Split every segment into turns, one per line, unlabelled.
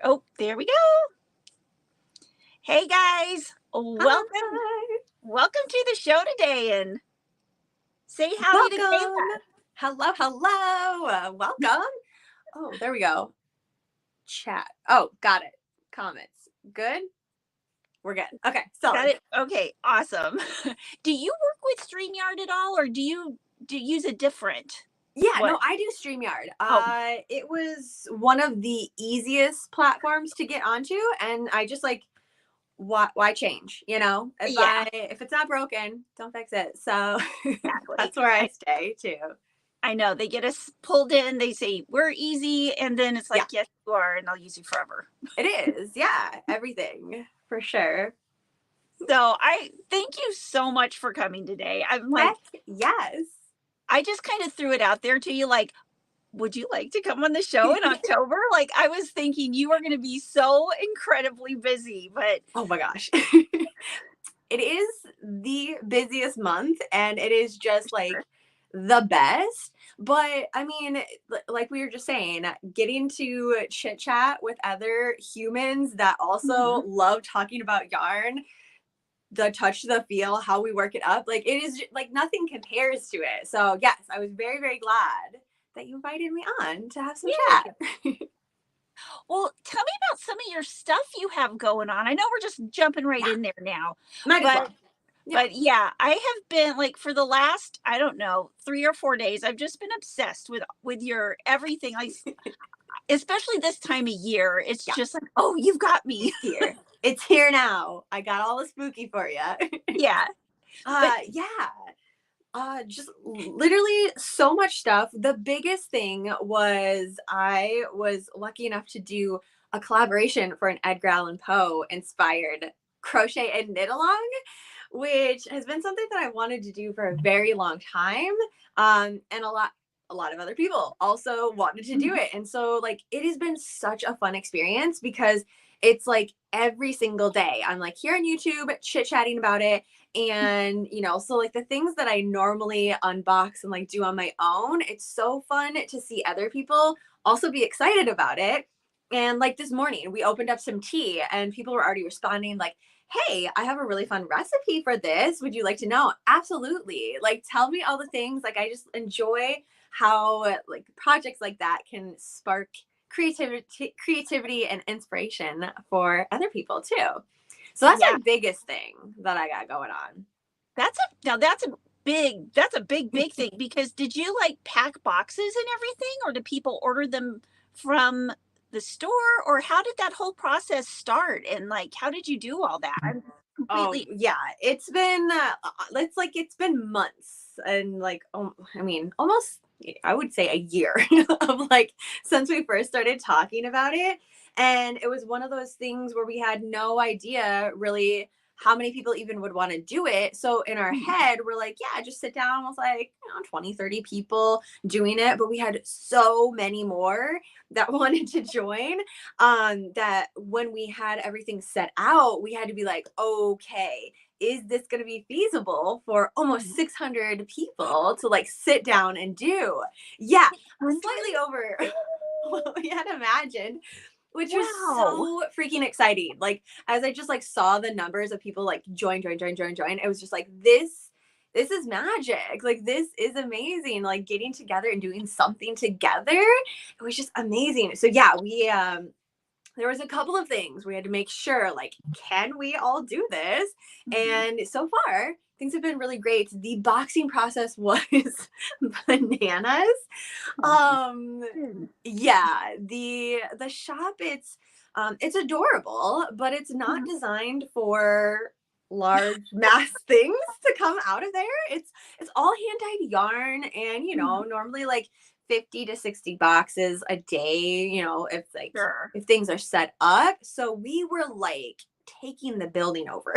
Oh, there we go. Hey guys, welcome
Hi.
welcome to the show today and say howdy to
Welcome.
Kayla.
Hello. Welcome. Oh, there we go. Chat. Oh, got it. Comments. Good. We're good. Okay.
Got
Solid.
it? Okay, awesome. Do you work with StreamYard at all or do you use a different
Yeah,
what?
no, I do StreamYard.
Oh,
It was one of the easiest platforms to get onto, and I just like why change?
yeah,
If it's not broken, don't fix it. So
exactly.
that's where I stay too.
I know they get us pulled in, they say we're easy, and then it's
Yeah,
like, yes, you are, and I'll use you forever.
it is. Yeah, everything for sure.
So I thank you so much for coming today. I'm like,
Heck yes.
I just kind of threw it out there to you, like, would you like to come on the show in October? Like, I was thinking you were going to be so incredibly busy, but
Oh my gosh. It is the busiest month and it is just like
sure.
the best. But I mean, like we were just saying, getting to chit chat with other humans that also
Mhm.
love talking about yarn, the touch, the feel, how we work it up, like it is like nothing compares to it. So, yes, I was very, very glad that you invited me on to have some
Yeah.
chat.
Well, tell me about some of your stuff you have going on. I know we're just jumping right
Yeah,
in there now,
might as
but
well. Yeah.
yeah, I have been like for the last, I don't know, 3 or 4 days, I've just been obsessed with your everything. Especially this time of year, it's
Yeah.
just like, oh, you've got me.
It's here. It's here now. I got all the spooky for you.
Yeah. But
Yeah. Just literally so much stuff. The biggest thing was I was lucky enough to do a collaboration for an Edgar Allan Poe inspired crochet and knit along, which has been something that I wanted to do for a very long time. And a lot of other people also wanted to do
mhm,
it. And so like it has been such a fun experience because it's like every single day I'm like here on YouTube chit-chatting about it. And so like the things that I normally unbox and like do on my own, it's so fun to see other people also be excited about it. And like this morning we opened up some tea and people were already responding like, hey, I have a really fun recipe for this, would you like to know? Absolutely, like tell me all the things. Like I just enjoy how like projects like that can spark creativity and inspiration for other people too. So that's
yeah,
my biggest thing that I got going on.
that's a big thing because did you like pack boxes and everything, or do people order them from the store, or how did that whole process start, and like how did you do all that? I'm
Oh
completely
yeah, it's been months and like I mean almost I would say a year of like since we first started talking about it, and it was one of those things where we had no idea really how many people even would want to do it. So in our head we're like, yeah, just sit down with like 20, 30 people doing it, but we had so many more that wanted to join, that when we had everything set out, we had to be like, okay, is this going to be feasible for almost
Mhm.
600 people to like sit down and do? Yeah, slightly
600?
over what we had imagined, which was
Wow.
so freaking exciting. Like as I just like saw the numbers of people like join, it was just like this is magic. Like this is amazing. Like getting together and doing something together. It was just amazing. So yeah, we there was a couple of things we had to make sure like can we all do this,
Mhm.
and so far things have been really great. The boxing process was bananas.
Oh my
um
goodness.
yeah, the shop, it's adorable but it's not
Mhm.
designed for large mass things to come out of there. It's all hand dyed yarn, and
Mhm.
normally like 50 to 60 boxes a day, if like
Sure.
if things are set up. So we were like taking the building over.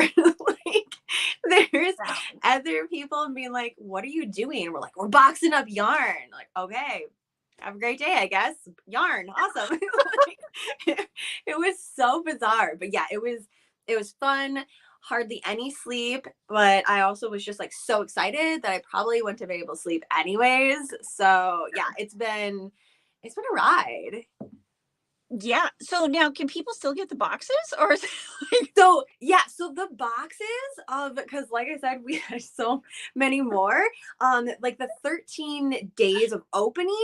Like there's
Wow.
other people being like, what are you doing? We're like, we're boxing up yarn. Like, okay, have a great day, I guess. Yarn, awesome. Like, it was so bizarre, but yeah, it was fun. Hardly any sleep, but I also was just like so excited that I probably wouldn't have been able to sleep anyways. So yeah, it's been a ride.
Yeah. So now can people still get the boxes or is it like...
So yeah, so the boxes of, because like I said, we had so many more. Like the 13 days of opening,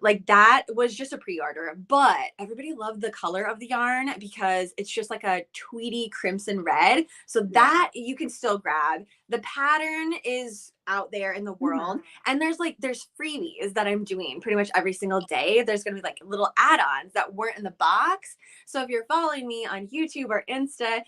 like that was just a pre-order, but everybody loved the color of the yarn because it's just like a tweedy crimson red. So that you can still grab. The pattern is out there in the world, and there's freebies that I'm doing pretty much every single day. There's gonna be like little add-ons that weren't in the box. So if you're following me on YouTube or Insta,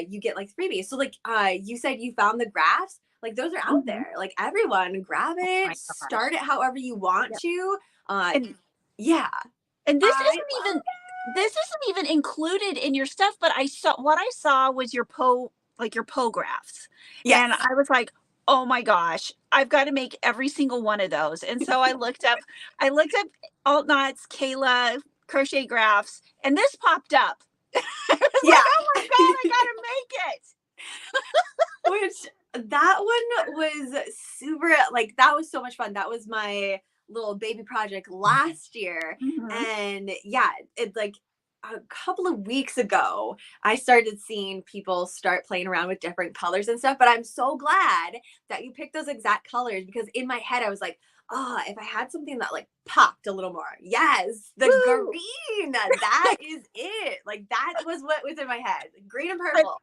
you get like freebies. So like you said you found the graphs, like those are out there. Like everyone grab it, start it however you want to.
And,
yeah.
And this isn't even included in your stuff, but I saw was your Poe, like your Poe graphs. Yes. And I was like, oh my gosh, I've got to make every single one of those. And so I looked up AltKnots, Kayla, crochet graphs, and this popped up. I was like, oh my God, I gotta make it.
Which that one was super, like that was so much fun. That was my little baby project last year. And yeah, it's like a couple of weeks ago, I started seeing people start playing around with different colors and stuff. But I'm so glad that you picked those exact colors, because in my head I was like, oh, if I had something that like popped a little more. Yes, the green, that is it. Like that was what was in my head. Green and purple.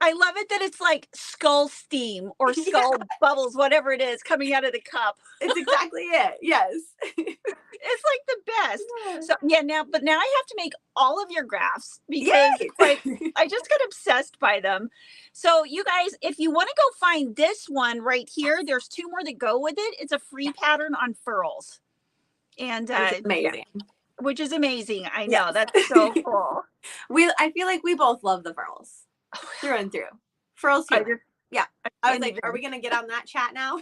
I love it that it's like skull steam or skull bubbles, whatever it is, coming out of the cup.
It's exactly it. Yes.
It's like the best. So yeah, now I have to make all of your graphs because like I just got obsessed by them. So you guys, if you want to go find this one right here, there's 2 more that go with it. It's a free pattern on Furls. And
amazing.
Which is amazing. I know. That's so cool.
I feel like we both love the Furls. Through and through. Furls humor. I was like, are we gonna get on that chat now?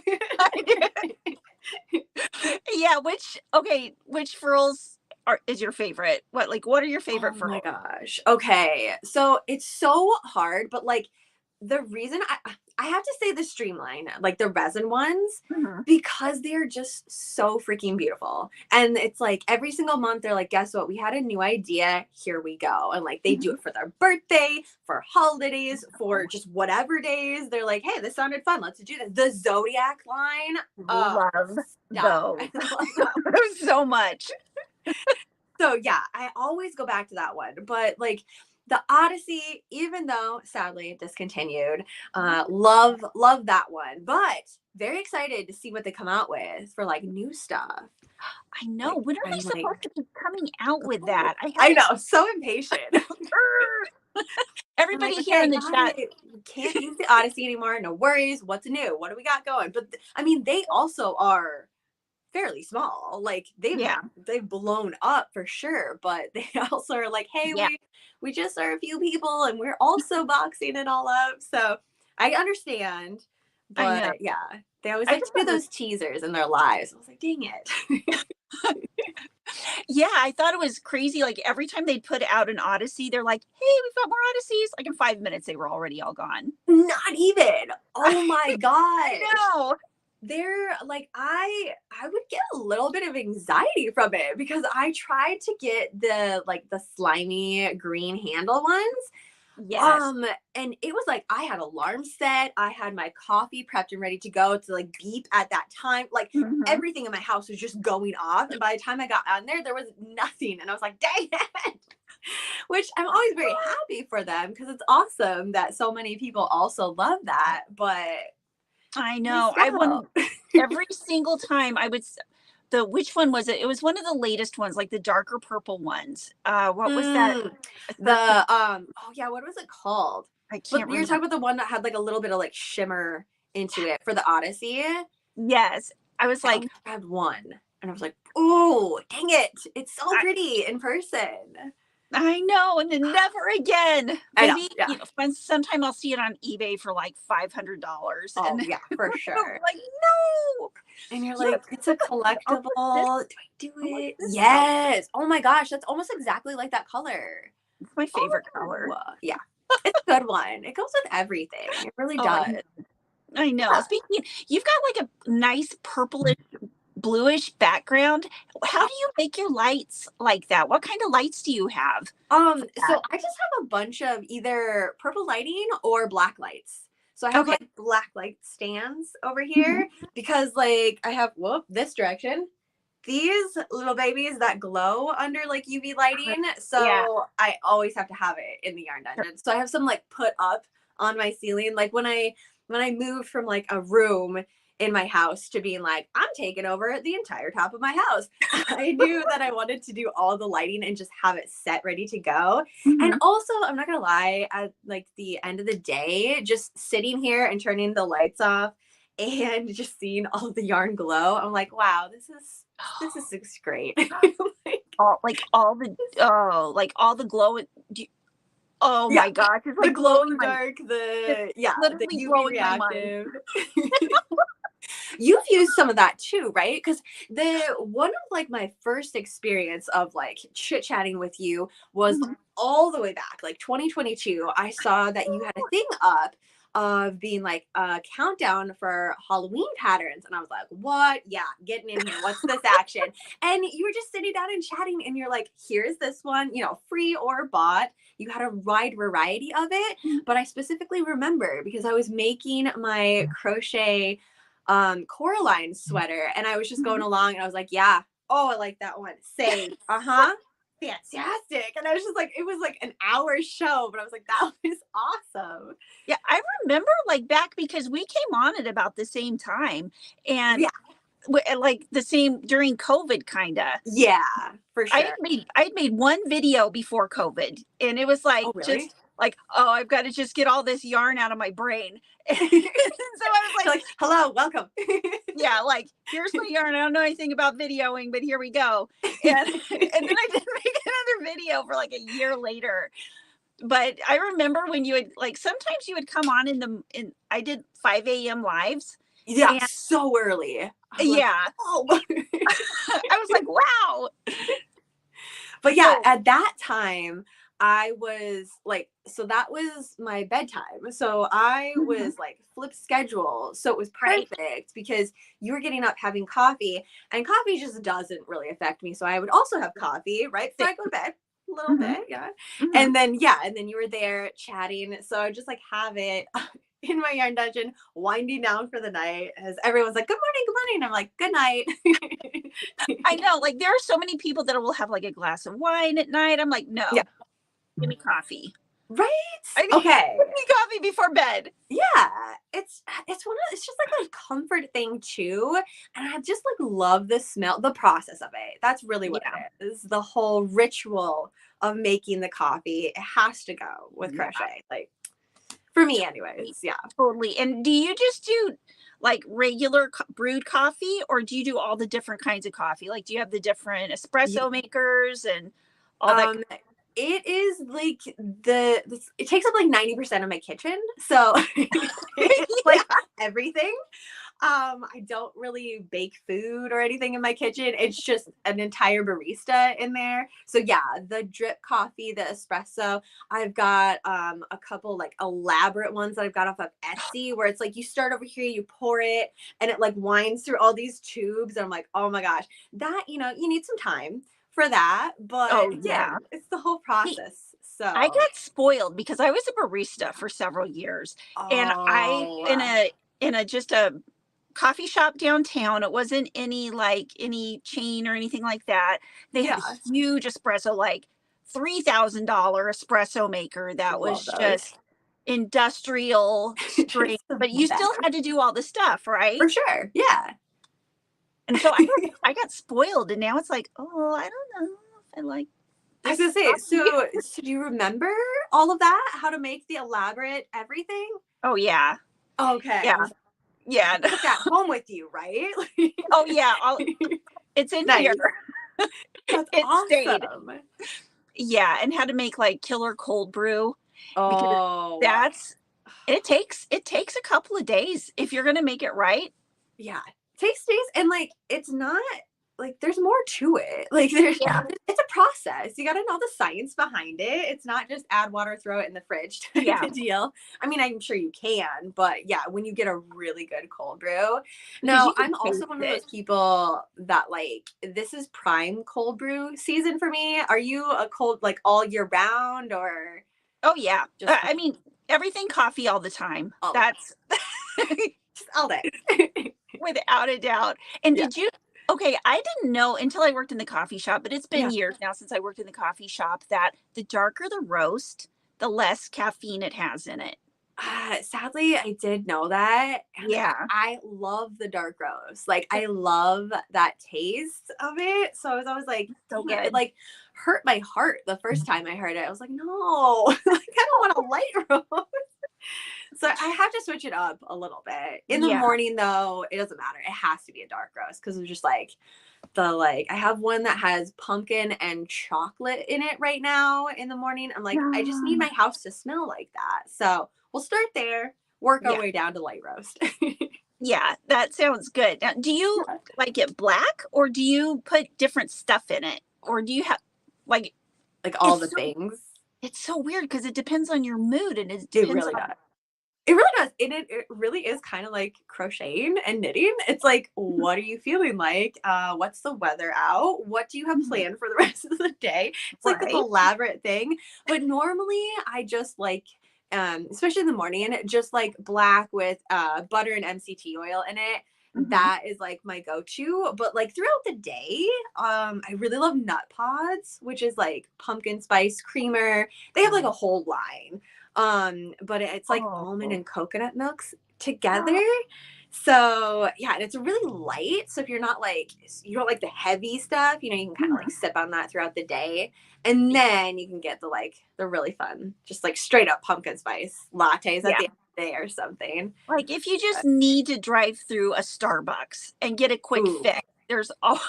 Yeah, which Furls is your favorite? What are your favorite Furls?
Oh my gosh. Okay. So it's so hard, but like the reason I have to say the streamline, like the resin ones, because they're just so freaking beautiful. And it's like every single month they're like, guess what? We had a new idea. Here we go. And like they do it for their birthday, for holidays, for just whatever days. They're like, hey, this sounded fun. Let's do this. The Zodiac line.
Love those so much.
So yeah, I always go back to that one. But like the Odyssey, even though sadly discontinued, love that one, but very excited to see what they come out with for like new stuff.
I know. Like, when are they supposed to be coming out with that?
I know. So impatient.
Everybody here in the chat,
we can't use the Odyssey anymore. No worries. What's new? What do we got going? But I mean, they also are fairly small. Like they've blown up for sure, but they also are like, hey, we just are a few people and we're also boxing it all up. So I understand, but they always like to do those teasers in their lives. I was like, dang it.
Yeah, I thought it was crazy. Like every time they'd put out an Odyssey, they're like, hey, we've got more Odysseys. Like in 5 minutes, they were already all gone.
Not even. Oh my God.
I know.
They're like, I would get a little bit of anxiety from it because I tried to get the slimy green handle ones.
Yes.
And it was like I had alarms set. I had my coffee prepped and ready to go to like beep at that time. Like everything in my house was just going off. And by the time I got on there was nothing. And I was like, dang it. Which I'm always very happy for them because it's awesome that so many people also love that. But
I know. I want every single time which one was it? It was one of the latest ones, like the darker purple ones. What was that?
What was it called?
I can't remember.
You're talking about the one that had like a little bit of like shimmer into it for the Odyssey.
Yes. I was like,
I had one and I was like, oh, dang it. It's so pretty in person.
I know, and then never again. Maybe sometime I'll see it on eBay for like $500.
Oh yeah, for sure.
Like no,
and you're like, it's a collectible. Do I do it? Yes. Oh my gosh, that's almost exactly like that color.
It's my favorite color.
Yeah, it's a good one. It goes with everything. It really does.
I know. Speaking, you've got like a nice purplish, bluish background. how do you make your lights like that? What kind of lights do you have?
So I just have a bunch of either purple lighting or black lights. So I have
Okay.
like black light stands over
Mhm.
here because like I have this direction. These little babies that glow under like UV lighting.
Yeah.
So I always have to have it in the yarn dungeon. So I have some like put up on my ceiling. Like when I moved from like a room in my house to being like, I'm taking over the entire top of my house. I knew that I wanted to do all the lighting and just have it set ready to go. And
Mhm.
also, I'm not gonna lie, at like the end of the day, just sitting here and turning the lights off and just seeing all the yarn glow, I'm like, wow, this is great. Like,
All the glow. Oh
yeah,
my gosh, it's
the
like
glow in
blowing
the
my.
dark,
It's
the
literally
UV
blowing my mind.
reactive. You've used some of that too, right? Because the one of like my first experience of like chit chatting with you was
Mhm.
all the way back, like 2022. I saw that you had a thing up of being like a countdown for Halloween patterns, and I was like, "What? Yeah, getting in here. What's this action?" And you were just sitting down and chatting, and you're like, "Here's this one, free or bought." You had a wide variety of it, but I specifically remember because I was making my crochet Coraline sweater, and I was just going
Mhm.
along and I was like, yeah, oh, I like that one, same, fantastic. And I was just like, it was like an hour show, but I was like, that was awesome.
Yeah, I remember like back because we came on at about the same time, and
Yeah,
like the same during COVID, kind of.
yeah, for sure.
I had made one video before COVID, and it was like
Oh, really?
just like, oh, I've got to just get all this yarn out of my brain. And so I was
You're
like,
like, hello, welcome.
yeah, like here's my yarn. I don't know anything about videoing, but here we go. And then I did make another video for like a year later. But I remember when you would like sometimes you would come on in I did 5 a.m. lives.
Yeah,
And
so early. I was like,
yeah,
oh.
I was like, wow.
But yeah,
So
at that time, I was like, so that was my bedtime. So I
mhm,
was like flip schedule. So it was
right.
perfect because you were getting up having coffee, and coffee just doesn't really affect me. So I would also have coffee right before I go to bed. A little
Mm-hmm,
bit, yeah.
mm-hmm.
And then yeah, and then you were there chatting. So I just like have it in my yarn dungeon, winding down for the night as everyone's like, good morning, good morning. I'm like, good night.
I know, like there are so many people that will have like a glass of wine at night. I'm like,
Yeah.
no, give me coffee.
Right?
I need,
Okay.
give me coffee before bed.
Yeah. It's just like a comfort thing too. And I just like love the smell, the process of it. That's really what
Yeah,
it is. The whole ritual of making the coffee. It has to go with
yeah,
crochet. Like for me
totally,
anyways. Yeah.
totally. And do you just do like regular brewed coffee, or do you do all the different kinds of coffee? Like, do you have the different
Yeah.
espresso makers and all that?
Um it is like it takes up like 90% of my kitchen. So it's
Yeah.
like everything. I don't really bake food or anything in my kitchen. It's just an entire barista in there. So yeah, the drip coffee, the espresso. I've got a couple like elaborate ones that I've got off of Etsy where it's like you start over here, you pour it, and it like winds through all these tubes. And I'm like, oh my gosh, that you need some time for that. But
Oh
again,
yeah.
it's the whole
See,
process.
I
So
got spoiled because I was a barista for several years, and I
oh
in a just a coffee shop downtown. It wasn't any chain or anything like that. They had
yeah,
a huge espresso, like $3,000 espresso maker that was
love those.
just industrial strength,
It's the
but you still
best.
had to do all the stuff, right?
For sure. Yeah.
And so I got spoiled, and now it's like, oh, I don't know if I like
I was
this
gonna say,
coffee.
so do you remember all of that? How to make the elaborate everything?
Oh yeah,
Okay.
yeah,
I was
yeah.
you took that home with you, right?
Oh yeah, it's in here.
Nice. That's
It stayed.
awesome.
Yeah, and how to make like killer cold brew because
Oh,
that's it takes a couple of days if you're gonna make it right.
yeah. Takes days and like it's not like there's more to it. Like there's
Yeah.
it's a process. You got to know the science behind it. It's not just add water, throw it in the fridge type
Yeah.
of deal. I mean, I'm sure you can, but yeah, when you get a really good cold brew.
Because
No,
you can
I'm also
taste
one of
it.
those people that like this is prime cold brew season for me. Are you a cold like all year round or
Oh yeah.
just
I mean, everything coffee all the time.
all the time?
That's
Just all day?
without a doubt. And
Yeah.
did you okay, I didn't know until I worked in the coffee shop, but it's been
Yeah.
years now since I worked in the coffee shop that the darker the roast, the less caffeine it has in it.
Sadly, I did know that. And
Yeah.
I love the dark roast. Like, I love that taste of it. So I was always like,
So
"Man," it
good.
like hurt my heart the first time I heard it. I was like, no, like, I don't want a light roast. So I have to switch it up a little bit. In the
Yeah.
morning, though, it doesn't matter. It has to be a dark roast because it's just like I have one that has pumpkin and chocolate in it right now in the morning. I'm like, I just need my house to smell like that. So we'll start there, work our
Yeah.
way down to light roast.
Yeah, that sounds good. Now, do you
Yeah.
like it black or do you put different stuff in it? Or do you have like
Like all the things.
it's so weird because it depends on your mood and it
It
depends
really
on
does. It really does. And it really is kind of like crocheting and knitting. It's like, what are you feeling like? What's the weather out? What do you have planned for the rest of the day? It's like this
right.
elaborate thing. But normally I just like, especially in the morning, just like black with butter and MCT oil in it.
Mhm.
That is like my go-to. But like throughout the day, I really love nut pods, which is like pumpkin spice creamer. They have like a whole line. But it's like almond
Oh.
and coconut milks together. So yeah, and it's really light. So if you're not like you don't like the heavy stuff, you know, you can kind of like
Mhm.
sip on that throughout the day. And then you can get the really fun, just like straight up pumpkin spice lattes at
Yeah.
the end of the day or something.
Like if you just
But,
need to drive through a Starbucks and get a quick
ooh.
fix, there's all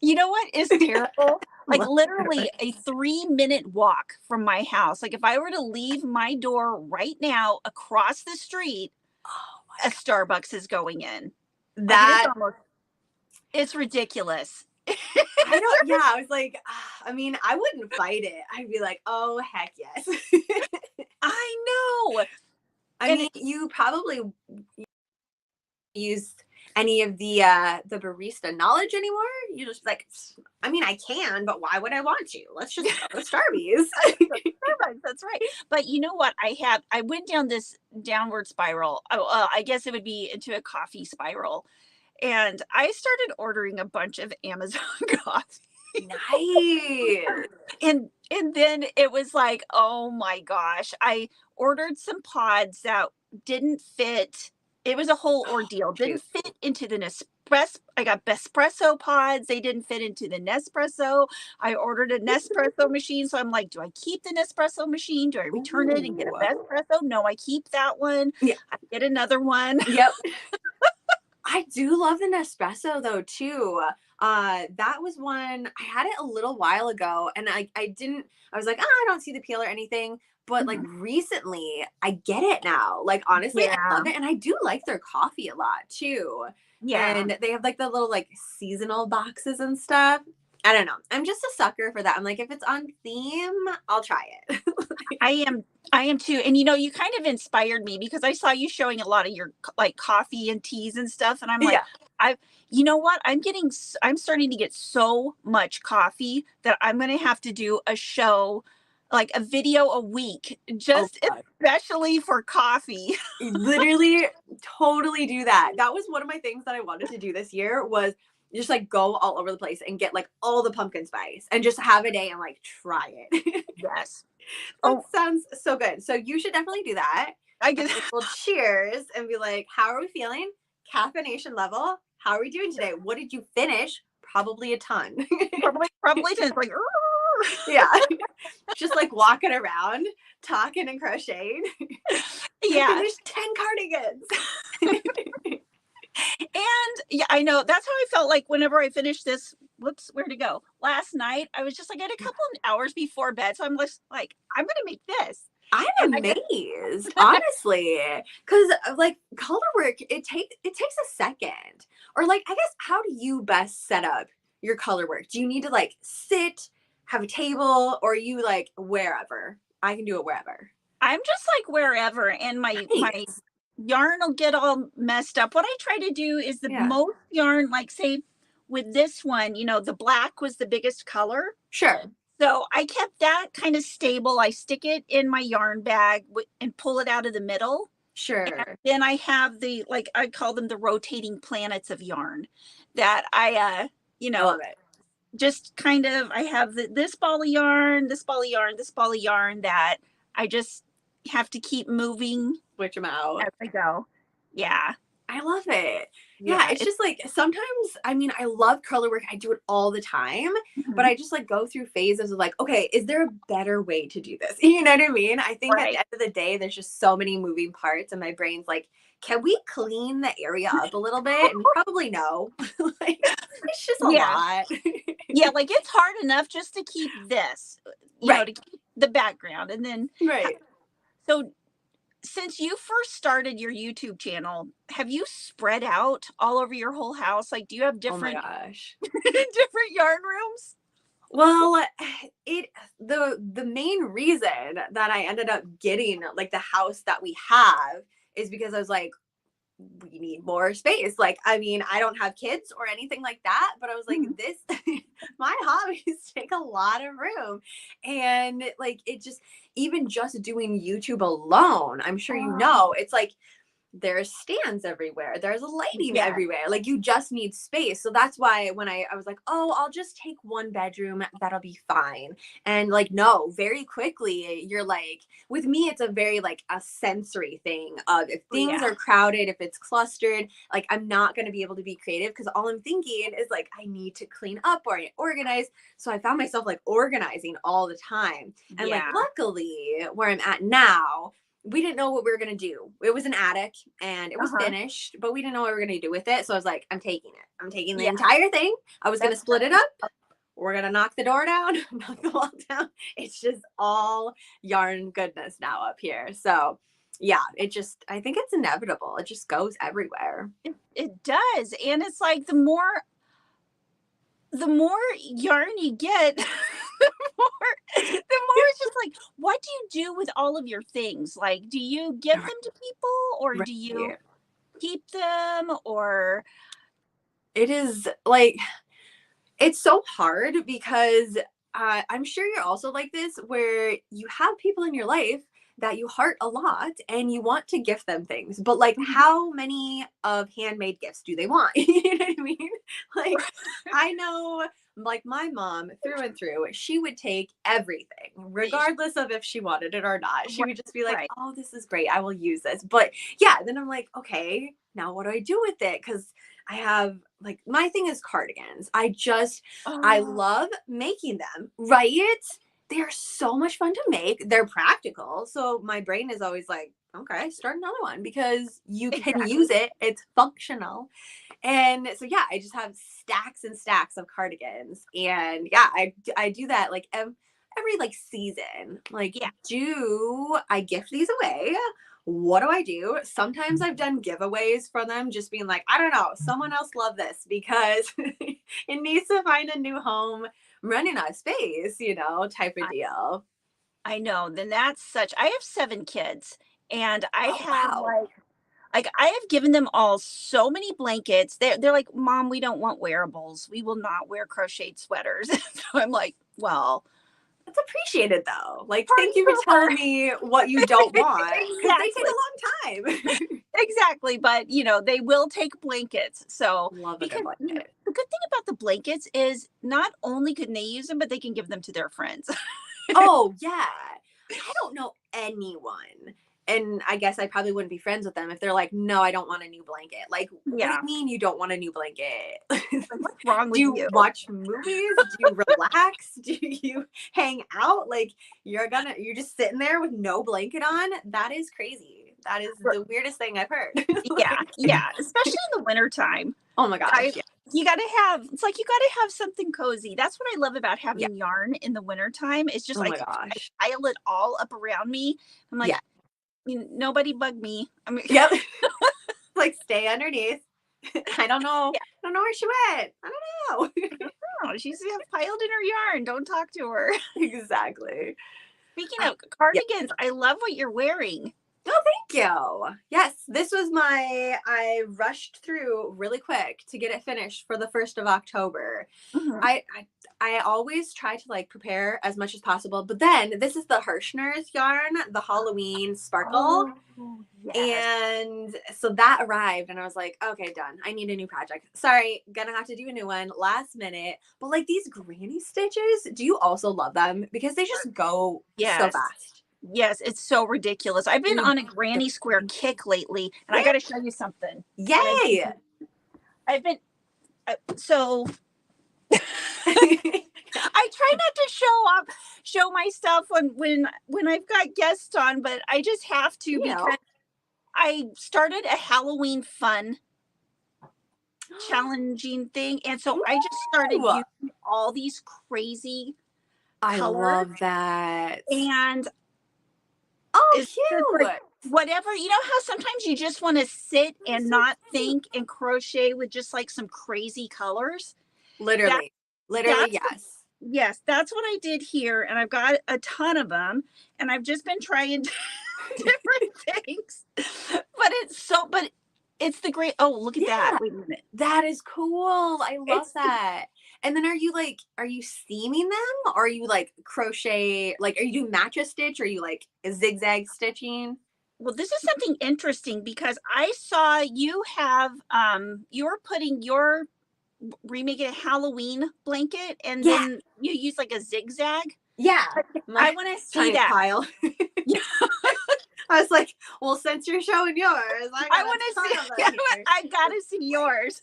you know what is terrible? Like
Love
literally
Starbucks.
a 3-minute walk from my house. Like if I were to leave my door right now across the street,
Oh my
a
god.
Starbucks is going in. Like it is
That
almost it's ridiculous.
I don't yeah, I was like, I mean, I wouldn't fight it. I'd be like, oh heck yes.
I know.
I
And
mean, you probably use any of the barista knowledge anymore? You just like, I mean, I can, but why would I want to? Let's just go to Starbucks.
Starbucks, that's right. But you know what? I went down this downward spiral. I guess it would be into a coffee spiral. And I started ordering a bunch of Amazon coffee.
Nice.
And then it was like, oh my gosh. I ordered some pods that didn't fit. It was a whole ordeal.
Shoot.
Didn't fit into the Nespresso. I got Bespresso pods. They didn't fit into the Nespresso. I ordered a Nespresso machine. So I'm like, do I keep the Nespresso machine? Do I return it and get a
Ooh.
Bespresso? No, I keep that one.
Yeah.
I get another one.
Yep. I do love the Nespresso though too. That was one I had it a little while ago, and I was like, I don't see the appeal or anything. But like
Mhm.
recently, I get it now. Like honestly, I
Yeah.
love it, and I do like their coffee a lot too.
Yeah.
And they have like the little like seasonal boxes and stuff. I don't know. I'm just a sucker for that. I'm like, if it's on theme, I'll try it.
I am I am too. And you kind of inspired me because I saw you showing a lot of your like coffee and teas and stuff and I'm like
Yeah.
I you know what? I'm starting to get so much coffee that I'm going to have to do a show like a video a week
Oh
just
my God.
especially for coffee.
Literally totally do that. That was one of my things that I wanted to do this year was just like go all over the place and get like all the pumpkin spice and just have a day and like try it.
Yes.
That
Oh,
sounds so good. So you should definitely do that.
I
And
guess
then we'll cheers and be like, how are we feeling? Caffeination level. How are we doing today? What did you finish? Probably a ton.
probably just like
Yeah. Just like walking around, talking and crocheting. I
yeah.
finished 10 cardigans.
And yeah, I know that's how I felt like whenever I finished this. Whoops, where to go? Last night, I was just like, I had a couple of hours before bed. So I'm just like, I'm going to make this.
I'm
And I just,
amazed, honestly, because like color work, it takes a second. Or like, I guess, how do you best set up your color work? Do you need to like sit, have a table, or are you like wherever? I can do it wherever.
I'm just like wherever, and my
Nice.
yarn will get all messed up. What I try to do is the
Yeah.
most yarn, like say with this one, the black was the biggest color.
Sure.
So I kept that kind of stable. I stick it in my yarn bag and pull it out of the middle. And
Sure.
then I have like I call them the rotating planets of yarn that
I love it.
just kind of, I have this ball of yarn, this ball of yarn, this ball of yarn that I just have to keep moving
Switch them out.
as I go. Yeah.
I love it. Yeah,
Yeah.
it's just like sometimes, I mean, I love color work. I do it all the time, but I just like go through phases of like, okay, is there a better way to do this? You know what I mean? I think at the end of the day, there's just so many moving parts, and my brain's like, can we clean the area up a little bit? And probably no. Like, it's just a lot.
Yeah, like it's hard enough just to keep this, to keep the background. And then,
Right.
So since you first started your YouTube channel, have you spread out all over your whole house? Like, do you have different,
Oh my gosh.
different yarn rooms?
Well, the main reason that I ended up getting like the house that we have is because I was like, we need more space. Like, I mean, I don't have kids or anything like that, but I was like, this, my hobbies take a lot of room. And like, it just, even just doing YouTube alone, I'm sure you know, it's like, there's stands everywhere. There's a lighting everywhere. Like, you just need space. So that's why when I was like, oh, I'll just take one bedroom. That'll be fine. And like, no, very quickly, you're like, with me, it's a very like a sensory thing of if things are crowded, if it's clustered, like I'm not going to be able to be creative because all I'm thinking is like, I need to clean up or organize. So I found myself like organizing all the time. And like, luckily where I'm at now, we didn't know what we were going to do. It was an attic and it was finished, but we didn't know what we were going to do with it. So I was like, I'm taking it. I'm taking the entire thing. I was going to split it up. We're going to knock the door down, knock the wall down. It's just all yarn goodness now up here. So yeah, I think it's inevitable. It just goes everywhere.
It does. And it's like the more yarn you get, the more it's just like, what do you do with all of your things? Like, do you give them to people, or do you keep them, or?
It is like, it's so hard because I'm sure you're also like this, where you have people in your life that you heart a lot and you want to gift them things, but like, how many of handmade gifts do they want? You know what I mean? Like, I know, like my mom through and through, she would take everything, regardless of if she wanted it or not. She would just be like, oh, this is great, I will use this. But yeah, then I'm like, okay, now what do I do with it? Because I have like, my thing is cardigans. I love making them, right? They're so much fun to make. They're practical. So my brain is always like, okay, start another one because you can use it. It's functional. And so, yeah, I just have stacks and stacks of cardigans. And yeah, I do that like every like season. Like, do I gift these away? What do I do? Sometimes I've done giveaways for them, just being like, I don't know, someone else love this because it needs to find a new home, running out of space, type of deal.
I know. Then that's I have 7 kids, and I have like I have given them all so many blankets. They're like, Mom, we don't want wearables. We will not wear crocheted sweaters. So I'm like, well,
it's appreciated though. Like, thank you for telling me what you don't want, because they take a long time.
Exactly. But they will take blankets. So
love a good blanket.
The good thing about the blankets is not only can they use them, but they can give them to their friends.
Oh yeah. I don't know anyone, and I guess I probably wouldn't be friends with them if they're like, no, I don't want a new blanket. Like, what do you mean you don't want a new blanket?
What's wrong with
you? Do you watch movies? Do you relax? Do you hang out? Like, you're just sitting there with no blanket on? That is crazy. That is the weirdest thing I've heard.
Yeah. Especially in the wintertime.
Oh my gosh.
You gotta have something cozy. That's what I love about having yarn in the wintertime. It's just I pile it all up around me. I'm like, nobody bug me.
Yep. Like, stay underneath. I don't know.
Yeah.
I don't know where she went. I don't know.
Oh, she's piled in her yarn. Don't talk to her.
Exactly.
Speaking of
Yeah.
cardigans, I love what you're wearing.
Oh, thank you. Yes, this was I rushed through really quick to get it finished for the 1st of October.
Mhm.
I always try to like prepare as much as possible, but then this is the Hirschner's yarn, the Halloween sparkle.
Oh, yes.
And so that arrived and I was like, okay, done. I need a new project. Sorry, gonna have to do a new one last minute. But like these granny stitches, do you also love them? Because they just go so
Yes.
fast.
Yes, it's so ridiculous. I've been on a granny square kick lately, and I got to show you something.
Yay!
I've been so I try not to show my stuff when I've got guests on, but I just have to because I started a Halloween fun challenging thing, and so I just started using all these crazy colors.
I love that.
And
it's cute.
Like, whatever, you know how sometimes you just want to sit and not think and crochet with just like some crazy colors?
Literally, yes.
Yes, that's what I did here, and I've got a ton of them, and I've just been trying different things. But it's the great. Oh, look at that! Wait a minute.
That is cool. I love that. And then are you seaming them? Or are you like crochet? Like, are you doing mattress stitch? Or are you like zigzag stitching?
Well, this is something interesting because I saw you have you're putting your remaking a Halloween blanket and then you use like a zigzag.
Yeah.
I want to see that.
Pile.
Yeah.
I was like, well, since you're showing yours,
I want to see. I gotta see yours.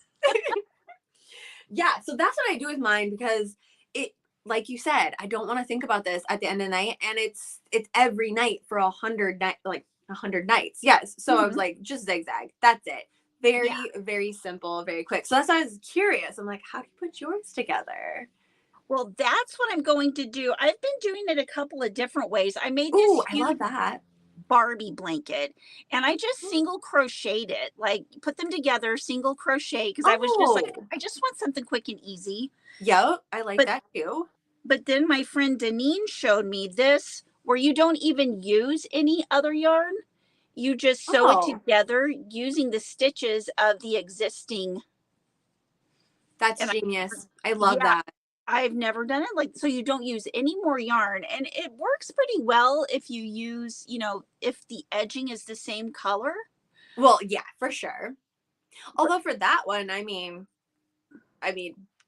Yeah, so that's what I do with mine because it, like you said, I don't want to think about this at the end of the night, and it's every night for 100 nights. Yes, so I was like, just zigzag. That's it. Very, very simple, very quick. So that's why I was curious. I'm like, how do you put yours together?
Well, that's what I'm going to do. I've been doing it a couple of different ways. I made
this I love that.
Barbie blanket and I just single crocheted it, like put them together, single crochet, because I was just like, I just want something quick and easy.
Yep, I like that too.
But then my friend Deneen showed me this where you don't even use any other yarn. You just sew it together using the stitches of the existing.
That's genius. I love that.
I've never done it like, so you don't use any more yarn, and it works pretty well if you use, if the edging is the same color.
Well, yeah, for sure. Although for that one, I mean,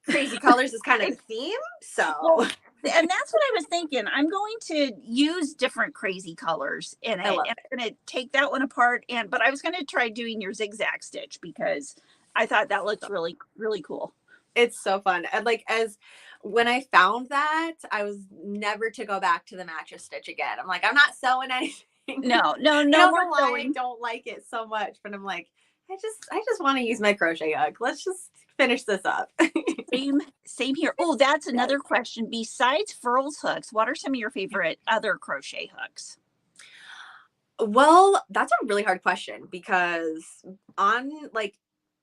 crazy colors is kind of the theme. So,
and that's what I was thinking. I'm going to use different crazy colors in it, and I'm going to take that one apart. But I was going to try doing your zigzag stitch because I thought that looked really, really cool.
It's so fun. And when I found that, I was never to go back to the mattress stitch again. I'm like, I'm not sewing anything.
No.
I don't know why I don't like it so much, but I'm like, I just want to use my crochet hook. Let's just finish this up.
Same here. Oh, that's another question. Besides Furls hooks, what are some of your favorite other crochet hooks?
Well, that's a really hard question because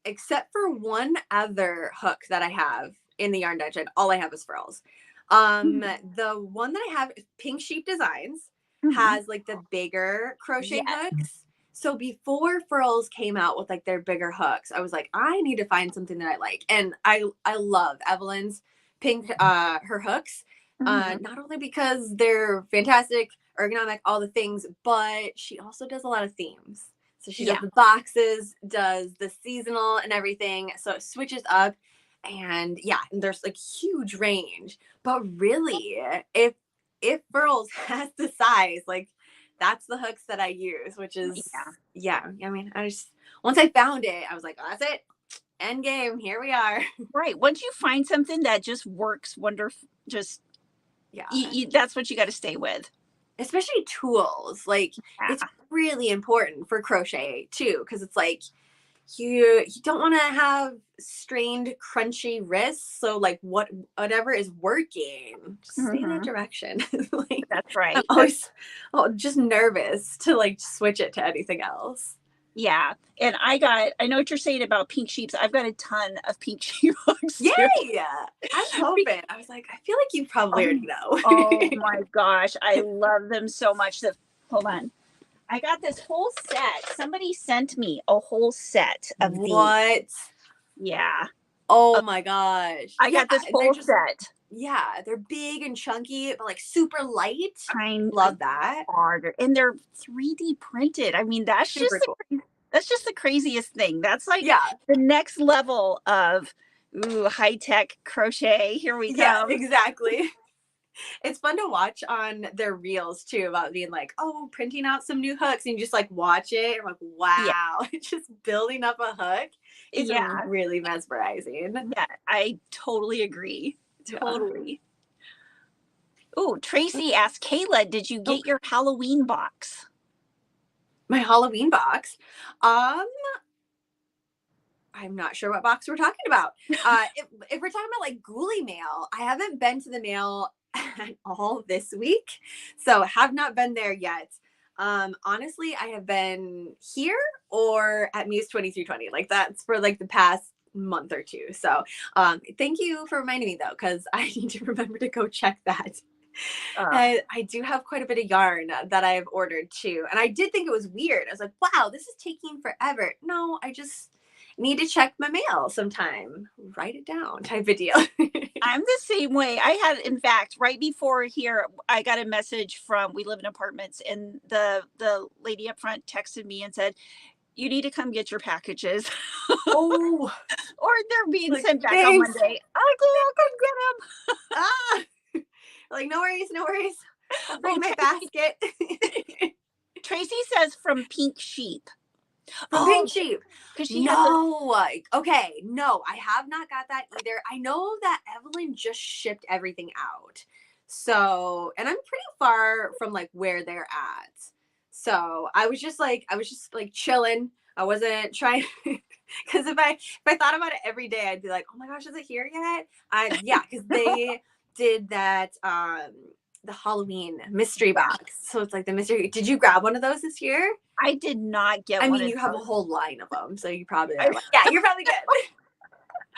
except for one other hook that I have in the Yarn Dungeon, all I have is Furls. The one that I have, Pink Sheep Designs, has like the bigger crochet hooks. So before Furls came out with like their bigger hooks, I was like, I need to find something that I like. And I love Evelyn's pink, her hooks, not only because they're fantastic, ergonomic, all the things, but she also does a lot of themes. So she does the boxes, does the seasonal and everything. So it switches up. And there's like huge range. But really, if Furls has the size, like that's the hooks that I use, which is I mean, once I found it, I was like, oh, that's it. End game. Here we are.
Right. Once you find something that just works wonderful, that's what you got to stay with.
Especially tools. Like it's really important for crochet too, because it's like you don't want to have strained, crunchy wrists. So like whatever is working, just stay in that direction.
That's right.
I'm always just nervous to like switch it to anything else.
Yeah. And I know what you're saying about pink sheeps. I've got a ton of pink sheep books
Yay!
too.
I'm hoping. I was like, I feel like you probably already know.
Oh my gosh. I love them so much. Hold on. I got this whole set. Somebody sent me a whole set of these.
What?
Yeah.
Oh my gosh.
I got this whole set.
Yeah, they're big and chunky, but like super light.
I
love that.
And they're 3D printed. I mean, that's
Super
just
cool.
that's just the craziest thing. That's like
Yeah.
the next level of high-tech crochet. Here we go.
Yeah, exactly. It's fun to watch on their reels too, about being like, oh, printing out some new hooks, and you just like watch it. I'm like, wow, just building up a hook. It's really mesmerizing.
Yeah, I totally agree. Totally. Oh, Tracy asked, Kayla, did you get your Halloween box?
My Halloween box? I'm not sure what box we're talking about. If we're talking about like ghoulie mail, I haven't been to the mail at all this week, so have not been there yet. Honestly, I have been here or at Muse 2320. Like that's for like the past month or two. So thank you for reminding me though, because I need to remember to go check that. I do have quite a bit of yarn that I've ordered too. And I did think it was weird. I was like, wow, this is taking forever. No, I just need to check my mail sometime. Write it down type of deal.
I'm the same way. I had, in fact, right before here, I got a message from, we live in apartments, and the lady up front texted me and said, you need to come get your packages.
Oh.
Or they're being sent back on Monday. I'll come get them.
Like, no worries, no worries. I'll bring my basket.
Tracy says from Pink Sheep.
From Pink Sheep.
No.
Okay. No, I have not got that either. I know that Evelyn just shipped everything out. So, and I'm pretty far from like where they're at. So I was just like chilling. I wasn't trying because if I thought about it every day, I'd be like, oh my gosh, is it here yet? Yeah, because they did that the Halloween mystery box. So it's like the mystery. Did you grab one of those this year?
I did not get one.
I mean, you have a whole line of them, so you probably are. Yeah, you're probably good.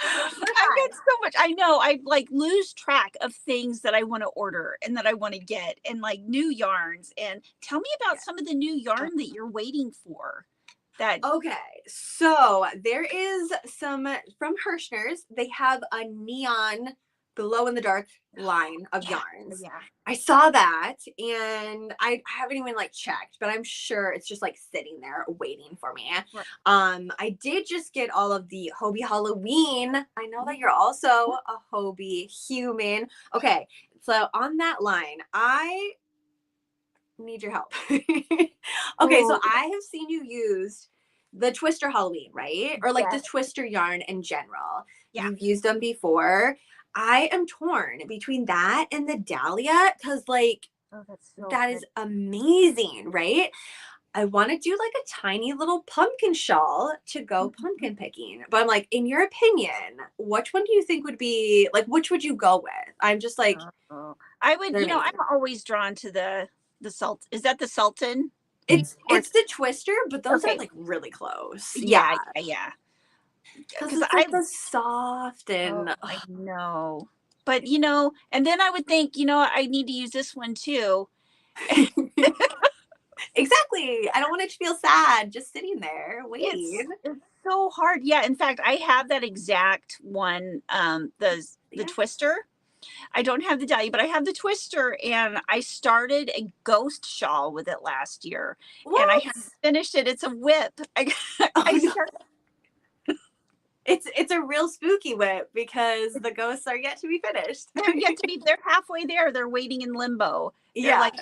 I get so much. I know. I like lose track of things that I want to order and that I want to get, and like new yarns. And tell me about some of the new yarn that you're waiting for.
Okay, so there is some from Hirschner's. They have a neon glow in the dark line of yarns.
Yeah.
I saw that and I haven't even like checked, but I'm sure it's just like sitting there waiting for me. Right. I did just get all of the Hobbii Halloween. I know that you're also a Hobbii human. Okay, so on that line, I need your help. Okay, so I have seen you use the Twister Halloween, right? Or like the Twister yarn in general. Yeah. You've used them before. I am torn between that and the Dahlia because like that is amazing, right? I want to do like a tiny little pumpkin shawl to go pumpkin picking. But I'm like, in your opinion, which one do you think would be like, which would you go with? I'm just like,
I would, I'm always drawn to the Sultan. Is that the Sultan?
It's the Twister, but those are like really close.
Yeah.
Because it's like the soft and
I know. But and then I would think, I need to use this one too.
Exactly. I don't want it to feel sad just sitting there waiting.
It's so hard. Yeah. In fact, I have that exact one, the Twister. I don't have the Dahlia, but I have the Twister, and I started a ghost shawl with it last year. What? And I haven't finished it. It's a whip.
It's a real spooky whip because the ghosts are yet to be finished.
They're halfway there. They're waiting in limbo. They're like,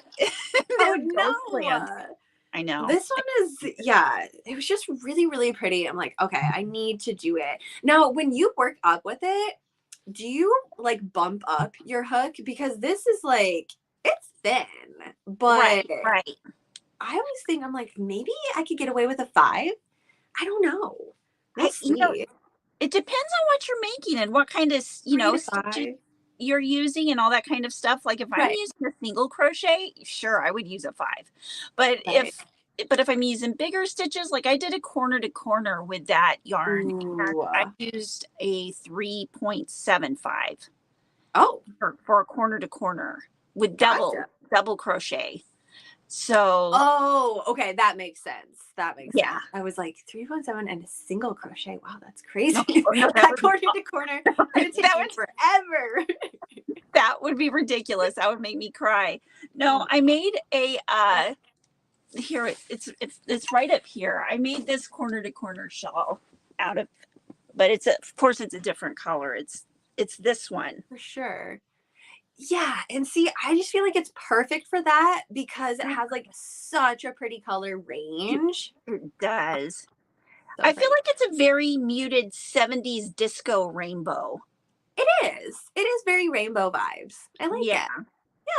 I know.
This one is, it was just really, really pretty. I'm like, okay, I need to do it. Now, when you work up with it, do you like bump up your hook? Because this is like, it's thin, but
right.
I always think, I'm like, maybe I could get away with a 5. I don't know.
It depends on what you're making and what kind of, stitches you're using and all that kind of stuff. Like if I'm using a single crochet, sure, I would use a 5. But if but if I'm using bigger stitches, like I did a corner to corner with that yarn, and
Ooh.
I used a 3.75
Oh,
for a corner to corner with
gotcha.
double crochet. So
Oh, okay. That makes sense. That makes
yeah.
sense. I was like 3.7 and a single crochet. Wow, that's
No,
crazy.
no,
That corner to corner, that would take
that
me
would
forever.
that would be ridiculous. That would make me cry. No, I made a here it's right up here. I made this corner to corner shawl out of, but of course it's a different color. It's this one.
For sure. Yeah, and see, I just feel like it's perfect for that because it has like such a pretty color range.
It does.
So
I feel
pretty.
like it's a very muted 70s disco rainbow.
It is. It is very rainbow vibes. I like
Yeah.
it.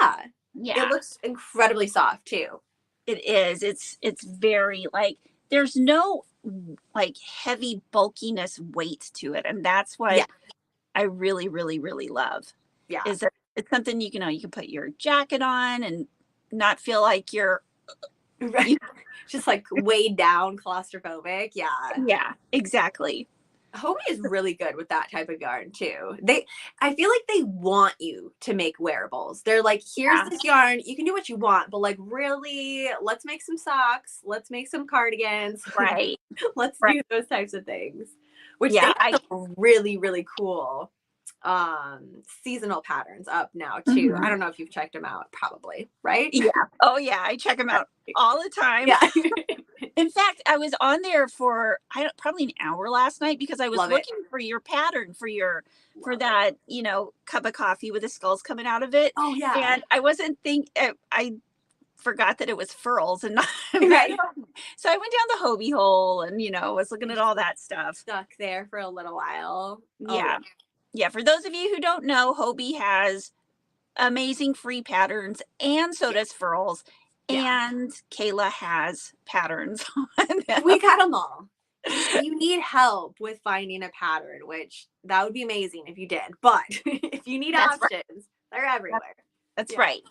Yeah.
Yeah.
It looks incredibly soft too.
It is. It's very like there's no like heavy bulkiness weight to it, and that's what
Yeah.
I really really really love.
Yeah.
Is that it's something you can put your jacket on and not feel like you're
Right. Just like weighed down, claustrophobic. Yeah.
yeah, exactly.
Hobie is really good with that type of yarn too. I feel like they want you to make wearables. They're like, here's
Yeah.
this yarn, you can do what you want, but like really, let's make some socks, let's make some cardigans,
Right.
let's
Right.
do those types of things. Which they
Yeah,
have some really, really cool seasonal patterns up now too. I don't know if you've checked them out, probably, right?
yeah. Oh yeah, I check them out all the time.
Yeah.
In fact, I was on there for probably an hour last night because I was
Love it.
looking for your pattern for that, cup of coffee with the skulls coming out of it.
Oh yeah.
And I wasn't I forgot that it was Furls and not,
Right.
so I went down the Hobbii hole and was looking at all that stuff.
Stuck there for a little while.
Yeah. Yeah, for those of you who don't know, Hobbii has amazing free patterns, and so does Furls.
Yeah.
And Kayla has patterns on them.
We got them all. If you need help with finding a pattern, which that would be amazing if you did, but if you need
That's right.
options, they're everywhere.
That's
Yeah.
right.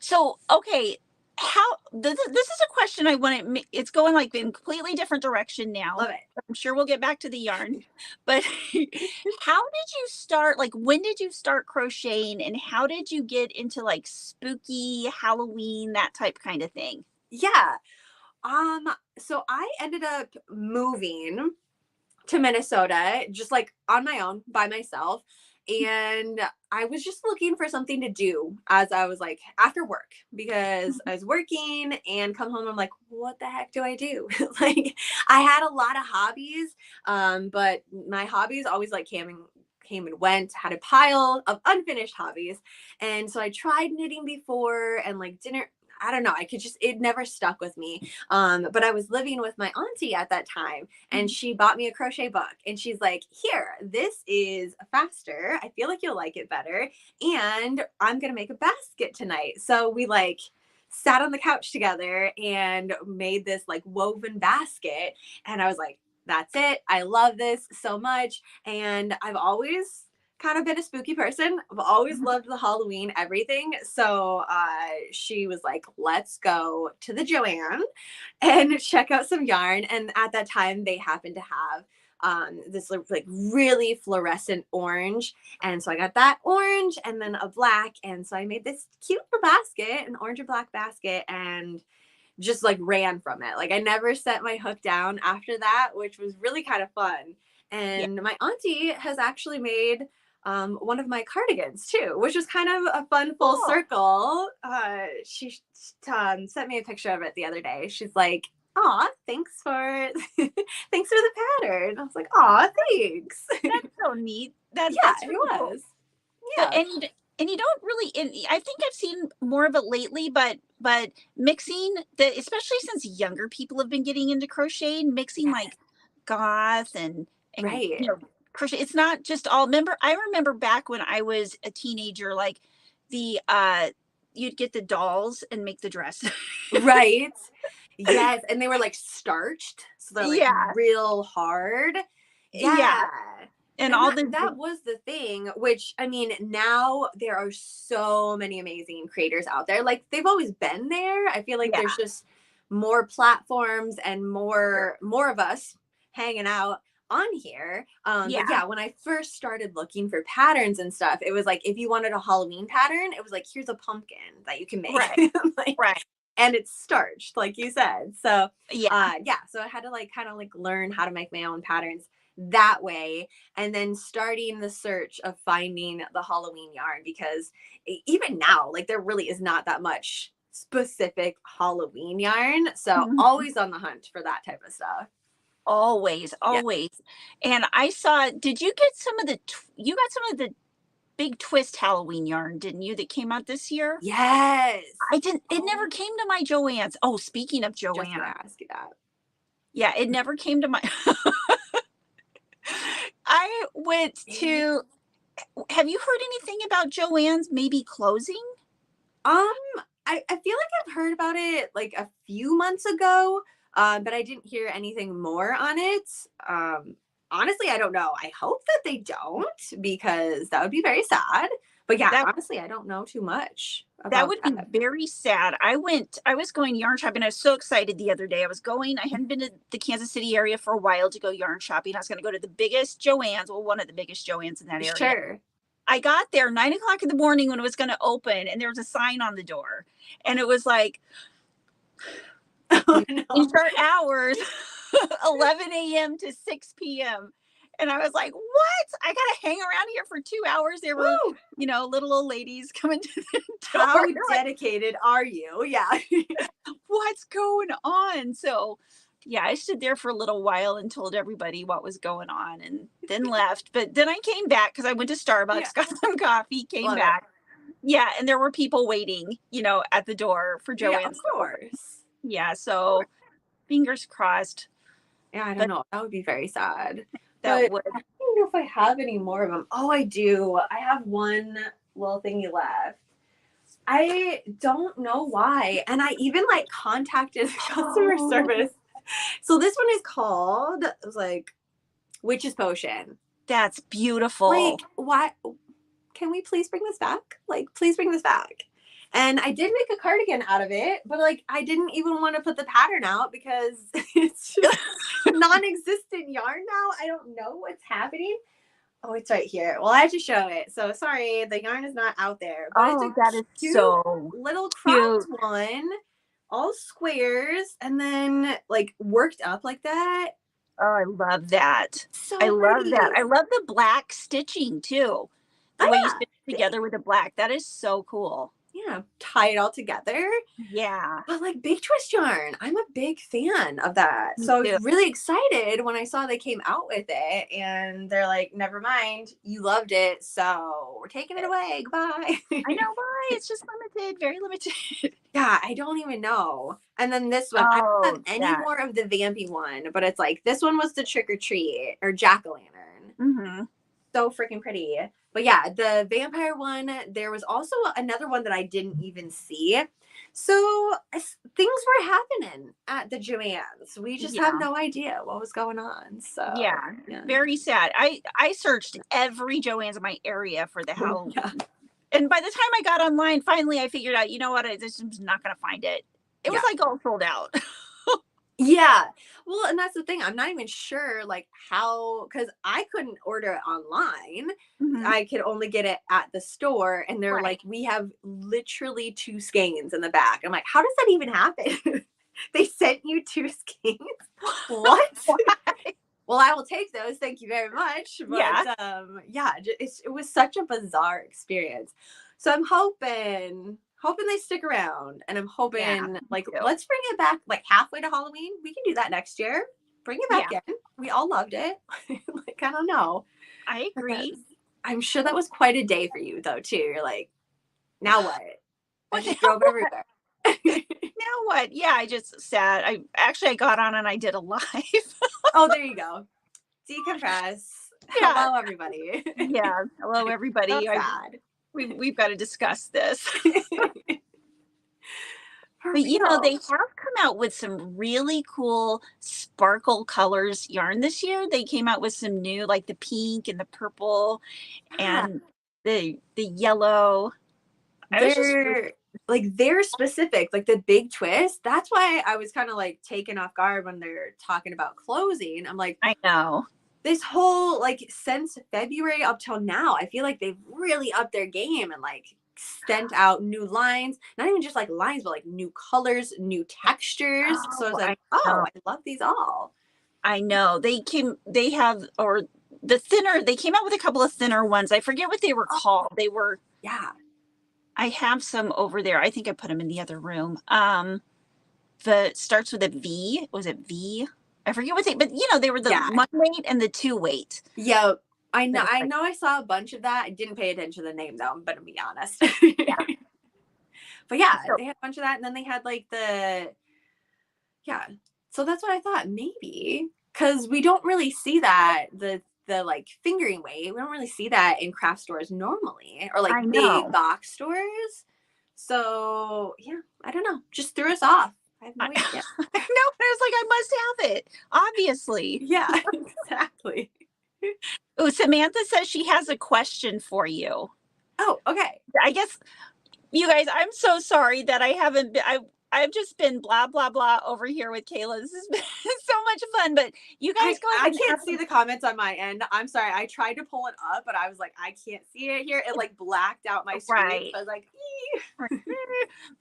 So, okay, this is a question I want to. It's going like in a completely different direction now.
Love it.
I'm sure we'll get back to the yarn, but how did you start? Like, when did you start crocheting, and how did you get into like spooky Halloween, that type kind of thing?
Yeah. So I ended up moving to Minnesota just like on my own by myself. And I was just looking for something to do as I was like after work because I was working and come home. I'm like, what the heck do I do? Like I had a lot of hobbies, but my hobbies always like came and went, had a pile of unfinished hobbies. And so I tried knitting before and like didn't, I don't know. It never stuck with me. But I was living with my auntie at that time and she bought me a crochet book and she's like, here, this is faster. I feel like you'll like it better. And I'm going to make a basket tonight. So we like sat on the couch together and made this like woven basket. And I was like, that's it. I love this so much. And I've always kind of been a spooky person. I've always loved the Halloween everything. So she was like, let's go to the Joann and check out some yarn. And at that time they happened to have this like really fluorescent orange. And so I got that orange and then a black. And so I made this cute little basket, an orange and black basket, and just like ran from it. Like I never set my hook down after that, which was really kind of fun. And my auntie has actually made one of my cardigans too, which was kind of a fun full circle. She sent me a picture of it the other day. She's like, "Aw, thanks for thanks for the pattern." I was like, "Aw, thanks."
That's so neat.
That's
Really
it was.
cool.
Yeah.
And you don't really. I think I've seen more of it lately, but mixing especially since younger people have been getting into crocheting, mixing like goth and
right.
Crochet. It's not just all. I remember back when I was a teenager, like the you'd get the dolls and make the dress.
Right. Yes, and they were like starched, so they're like real hard. Yeah.
And all
that was the thing, which I mean, now there are so many amazing creators out there. Like they've always been there. I feel like there's just more platforms and more of us hanging out on here.
Yeah.
But yeah, when I first started looking for patterns and stuff, it was like, if you wanted a Halloween pattern, it was like, here's a pumpkin that you can make.
Right.
Like,
Right.
and it's starched, like you said. So
Yeah.
yeah, so I had to like kind of like learn how to make my own patterns that way, and then starting the search of finding the Halloween yarn, because even now, like, there really is not that much specific Halloween yarn. So
Mhm.
always on the hunt for that type of stuff.
Always,
Yeah.
always. And I saw, did you get some of the, you got some of the big twist Halloween yarn, didn't you, that came out this year?
Yes.
I didn't, it
Oh,
never came to my Joann's. Oh, speaking of
just
Joann,
gonna ask you that.
yeah, it never came to my, I went to, have you heard anything about Joann's maybe closing?
Um, I feel like I've heard about it like a few months ago, but I didn't hear anything more on it. Honestly, I don't know. I hope that they don't, because that would be very sad. But yeah,
That
honestly, I don't know too much
that
about
would be
that.
very sad. I was going yarn shopping. I was so excited the other day. I hadn't been to the Kansas City area for a while to go yarn shopping. I was going to go to the biggest Joann's, well, one of the biggest Joann's in that area.
Sure.
I got there 9 o'clock in the morning when it was going to open, and there was a sign on the door, and it was like,
Oh no.
start hours 11 a.m. to 6 p.m. And I was like, what? I got to hang around here for 2 hours. There were,
Woo!
little old ladies coming to the door.
How dedicated are you? Yeah.
What's going on? So, yeah, I stood there for a little while and told everybody what was going on, and then left. But then I came back because I went to Starbucks,
Yeah.
got some coffee, came
Love
back. Yeah, and there were people waiting, at the door for
Yeah, of
Joann's.
course.
Yeah, so fingers crossed.
Yeah, I don't
But
know. That would be very sad.
that
But
would.
I don't know if I have any more of them. Oh, I do. I have one little thingy left. I don't know why. And I even like contacted customer service. So this one is called, it was like, Witch's Potion.
That's beautiful.
Like, why? Can we please bring this back? Like, please bring this back. And I did make a cardigan out of it, but like, I didn't even want to put the pattern out because it's just non-existent yarn now. I don't know what's happening. Oh, it's right here. Well, I have to show it. So sorry, the yarn is not out there. But
Oh,
it's
that
a
is
cute
so
little
cute.
cropped one, all squares, and then like worked up like that.
Oh, I love that.
So
I love that. I
pretty.
love the black stitching too. The
Oh
way you
yeah.
stitch it together with the black. That is so cool.
Yeah, tie it all together.
Yeah.
But like big twist yarn, I'm a big fan of that.
Me
So I was
too.
really excited when I saw they came out with it, and they're like, never mind, you loved it, so we're taking it away. Goodbye.
I know why. It's just limited, very limited.
Yeah, I don't even know. And then this one, I don't have
Oh,
any
that.
more of the vampy one, but it's like this one was the trick or treat or jack-o'-lantern.
Mm-hmm.
So freaking pretty. But yeah, the vampire one, there was also another one that I didn't even see. So things were happening at the Joann's. We just have
Yeah.
no idea what was going on. So
Yeah.
yeah.
Very sad. I searched every Joann's in my area for the Halloween.
Yeah.
And by the time I got online, finally I figured out, you know what, I just am not gonna find it. It was
Yeah.
like all sold out.
Yeah. Well, and that's the thing. I'm not even sure like how, because I couldn't order it online.
Mhm.
I could only get it at the store. And they're
Right.
like, we have literally 2 skeins in the back. I'm like, how does that even happen? They sent you 2 skeins? What? Well, I will take those. Thank you very much. But yeah, it was such a bizarre experience. So I'm hoping they stick around, and I'm hoping like
too.
let's bring it back like halfway to Halloween. We can do that next year. Bring it back in. We all loved it. Like, I don't know.
I agree.
Because I'm sure that was quite a day for you though too. You're like, now what? I
What
just
now
drove everywhere.
Now what? Yeah, I just sat. I got on and I did a live.
Oh, there you go. Decompress.
Yeah.
Hello, everybody.
Yeah. Hello, everybody.
So sad.
We've got to discuss this.
For
But you know,
real.
they have come out with some really cool sparkle colors yarn this year. They came out with some new, like the pink and the purple
Yeah.
and the yellow. I was just
They're like they're specific, like the big twist. That's why I was kind of like taken off guard when they're talking about closing. I'm like,
I know.
this whole like since February up till now, I feel like they've really upped their game and like sent out new lines, not even just like lines, but like new colors, new textures. So I was
Oh, I
like, oh,
know.
I love these all.
I know. They have, or the thinner, they came out with a couple of thinner ones. I forget what they were
Oh,
called. They were,
yeah.
I have some over there. I think I put them in the other room. The starts with a V. Was it V? I forget what they, but they were the
Yeah.
1 weight and the 2 weight.
Yeah. I know.
That was
I
like,
know. I saw a bunch of that. I didn't pay attention to the name though. I'm gonna be honest.
yeah.
But yeah,
So
they had a bunch of that, and then they had like yeah. So that's what I thought, maybe because we don't really see that the like fingering weight. We don't really see that in craft stores normally, or like
I
big
know.
box stores. So yeah, I don't know. Just threw us off. I have
I,
no
I
idea.
know. I was like, I must have it. Obviously.
Yeah, exactly.
Oh, Samantha says she has a question for you.
Oh, okay.
I guess you guys, I'm so sorry that I haven't been, I've just been blah blah blah over here with Kayla. This has been so much fun, but you guys go
I
ahead and
can't
ask
see
them.
the comments on my end. I'm sorry. I tried to pull it up, but I was like, I can't see it here. It like blacked out my screen.
Right.
So I was like,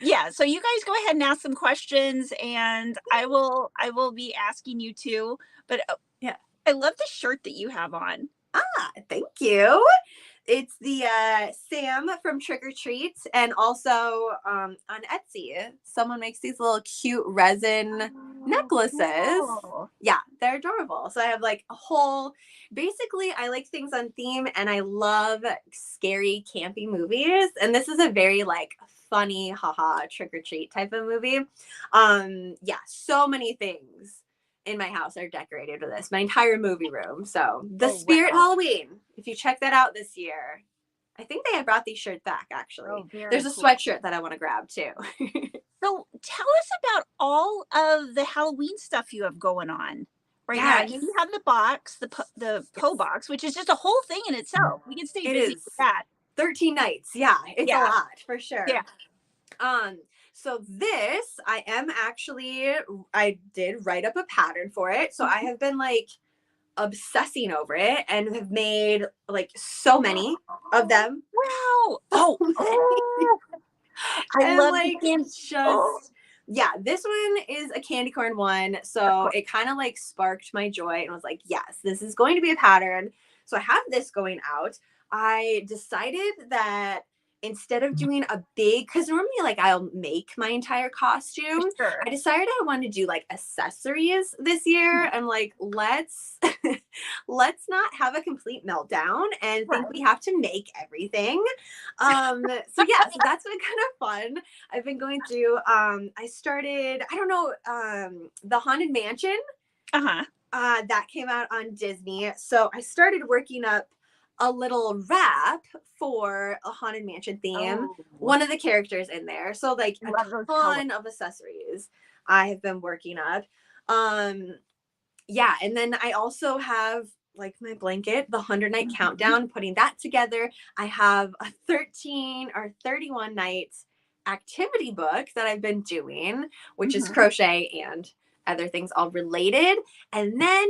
Yeah, so you guys go ahead and ask some questions, and I will be asking you too. But
yeah.
I love the shirt that you have on.
Ah, thank you. It's the Sam from Trick or Treat, and also on Etsy, someone makes these little cute resin necklaces.
Cool.
Yeah, they're adorable. So I have like a whole, basically, I like things on theme, and I love scary, campy movies. And this is a very like funny, haha, trick or treat type of movie. Yeah, so many things in my house are decorated with this. My entire movie room. So the Spirit
Wow.
Halloween, if you check that out this year, I think they had brought these shirts back actually.
Oh, very
There's a
cool.
sweatshirt that I want to grab too.
So tell us about all of the Halloween stuff you have going on right now.
Yes.
You have the box, the Poe box, which is just a whole thing in itself. We can stay
It
busy
is
with that.
13 nights. Yeah, it's a lot for sure.
Yeah.
So this, I did write up a pattern for it. So I have been like obsessing over it and have made like so many of them.
Wow. Oh, I
And
love
like
the
just yeah, this one is a candy corn one.
Of
So
course.
it kind of like sparked my joy and was like, yes, this is going to be a pattern. So I have this going out. I decided that instead of doing a big, because normally like I'll make my entire costume,
Sure.
I decided I wanted to do like accessories this year. I'm like, let's not have a complete meltdown and think we have to make everything. So yeah, so that's been kind of fun. I've been going through I started, I don't know, the Haunted Mansion.
Uh-huh.
That came out on Disney. So I started working up a little wrap for a Haunted Mansion theme.
Oh.
One of the characters in there. So like
I
a
love those
ton of accessories I have been working up. Yeah, and then I also have like my blanket, the 100-night countdown, putting that together. I have a 13 or 31 nights activity book that I've been doing, which is crochet and other things all related. And then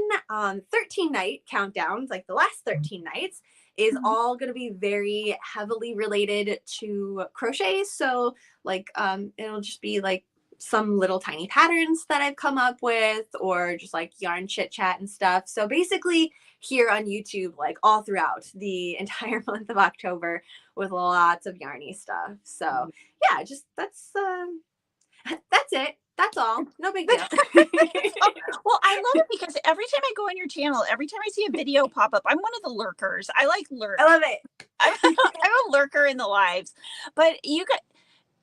13 night countdowns, like the last 13 nights, is all going to be very heavily related to crochet. So like it'll just be like some little tiny patterns that I've come up with, or just like yarn chit chat and stuff. So basically here on YouTube, like all throughout the entire month of October, with lots of yarny stuff. So yeah, just that's it. That's all. No big deal.
Well, I love it because every time I go on your channel, every time I see a video pop up, I'm one of the lurkers. I like lurk.
I love it.
I'm a lurker in the lives. But you got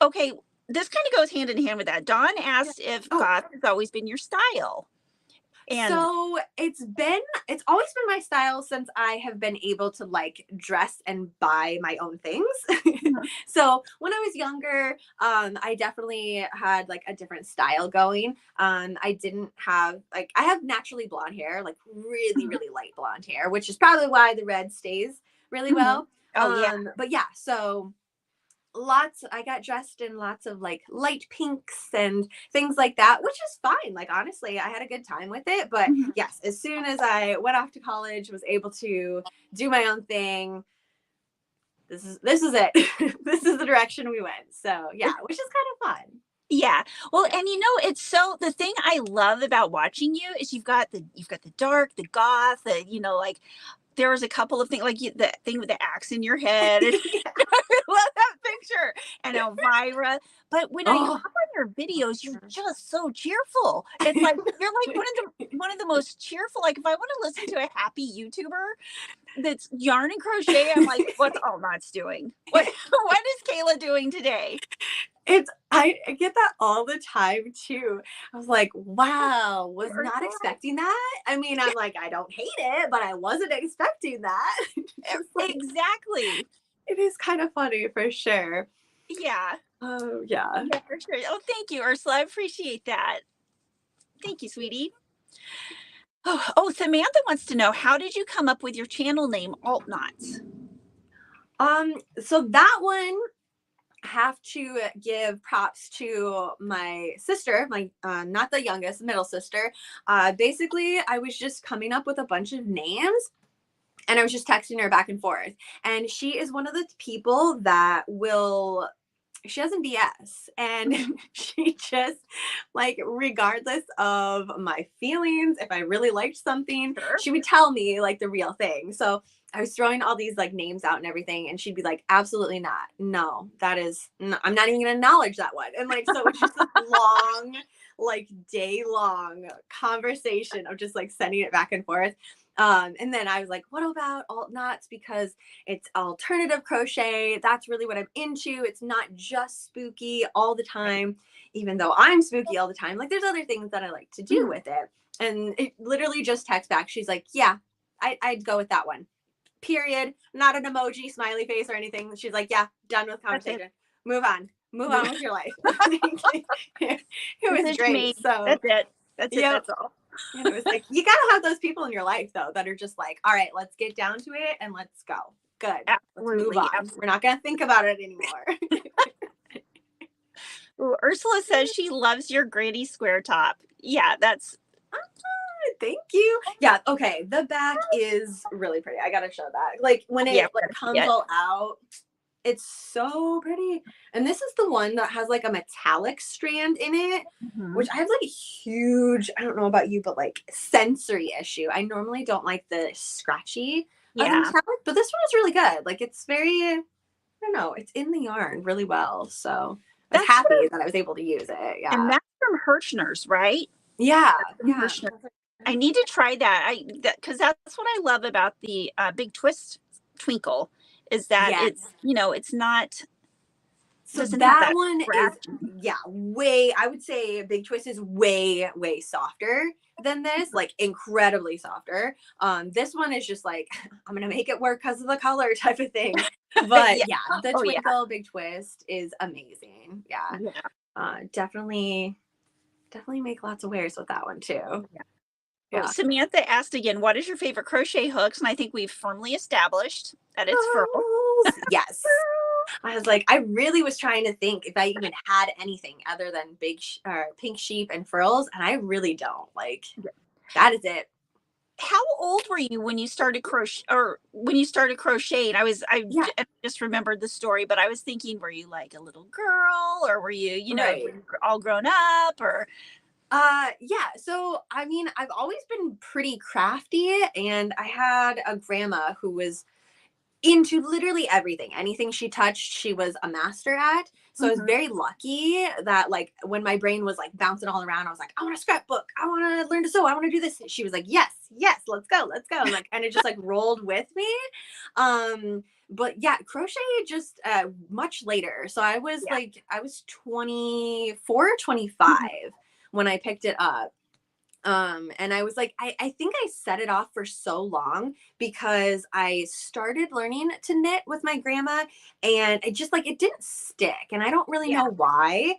okay. This kind of goes hand in hand with that. Dawn asked if goth has always been your style. And
so it's always been my style since I have been able to like dress and buy my own things. So when I was younger, I definitely had like a different style going. I didn't have like, I have naturally blonde hair, like really, really light blonde hair, which is probably why the red stays really well.
Oh yeah.
But yeah, so I got dressed in lots of like light pinks and things like that, which is fine. Like, honestly, I had a good time with it. But
Mhm.
yes, as soon as I went off to college, was able to do my own thing. This is it. This is the direction we went. So yeah, which is kind of fun.
Yeah. Well,
Yeah.
and it's so the thing I love about watching you is you've got the dark, the goth, like there was a couple of things like the thing with the axe in your head. And
Yeah.
I love that picture. And Elvira. But when I
Oh.
hop on your videos, you're just so cheerful. It's like you're like one of the most cheerful. Like if I want to listen to a happy YouTuber that's yarn and crochet, I'm like, what's AltKnots doing? What is Kayla doing today?
I get that all the time too. I was like, wow, was not
Ursula?
expecting that. I mean, I'm like, I don't hate it, but I wasn't expecting that. Just like,
Exactly.
it is kind of funny for sure.
Yeah.
Oh yeah.
Yeah, for sure. Oh, thank you, Ursula. I appreciate that. Thank you, sweetie. Samantha wants to know, how did you come up with your channel name, AltKnots?
So that one, have to give props to my sister, my not the youngest, middle sister. Basically, I was just coming up with a bunch of names and I was just texting her back and forth. And she is one of the people that she doesn't BS. And she just, like, regardless of my feelings, if I really liked something,
Sure.
she would tell me like the real thing. So I was throwing all these like names out and everything, and she'd be like, absolutely not. No, I'm not even gonna acknowledge that one. And like, so it's just a long, like day long conversation of just like sending it back and forth. And then I was like, what about AltKnots? Because it's alternative crochet. That's really what I'm into. It's not just spooky all the time, even though I'm spooky all the time. Like, there's other things that I like to do with it. And it literally just text back. She's like, yeah, I'd go with that one. Period. Not an emoji, smiley face, or anything. She's like, yeah, done with conversation. Move on. Move on with your life. It was great.
Made.
So
That's it. That's it.
yep.
That's all.
And it was like, you gotta have those people in your life though that are just like, all right, let's get down to it and let's go. Good.
Absolutely.
Let's move on.
Absolutely.
We're not gonna think about it anymore.
Ooh, Ursula says she loves your granny square top. Yeah, that's
Thank you. Yeah, okay. The back is really pretty. I gotta show that. Like when it like comes all out, it's so pretty. And this is the one that has like a metallic strand in it, which I have like a huge, I don't know about you, but like sensory issue. I normally don't like the scratchy of the metallic, but this one is really good. Like it's very, I don't know, it's in the yarn really well. So I was happy that I was able to use it. Yeah.
And that's from Hirschner's, right?
Yeah.
Hirschner. I need to try that. Because that's what I love about the Big Twist Twinkle is that it's, it's not.
So that one is, way, I would say Big Twist is way, way softer than this, like incredibly softer. This one is just like, I'm going to make it work because of the color type of thing. But the Twinkle Big Twist is amazing. Yeah. Definitely make lots of wears with that one too.
Well, Samantha asked again, what is your favorite crochet hooks? And I think we've firmly established that it's Furls.
Yes. I was like, I really was trying to think if I even had anything other than Pink Sheep and Furls, and I really don't. Like, that is it.
How old were you when you started crocheting? I just remembered the story, but I was thinking, were you like a little girl, or were you, all grown up, or?
So I mean, I've always been pretty crafty, and I had a grandma who was into literally everything. Anything she touched, she was a master at. So I was very lucky that like when my brain was like bouncing all around, I was like, I want a scrapbook. I want to learn to sew. I want to do this. She was like, yes, let's go. And like, and it just like rolled with me. But yeah, crochet just much later. So I was I was 24, 25 when I picked it up. And I was like, I think I set it off for so long because I started learning to knit with my grandma, and it just like, it didn't stick, and I don't really know why.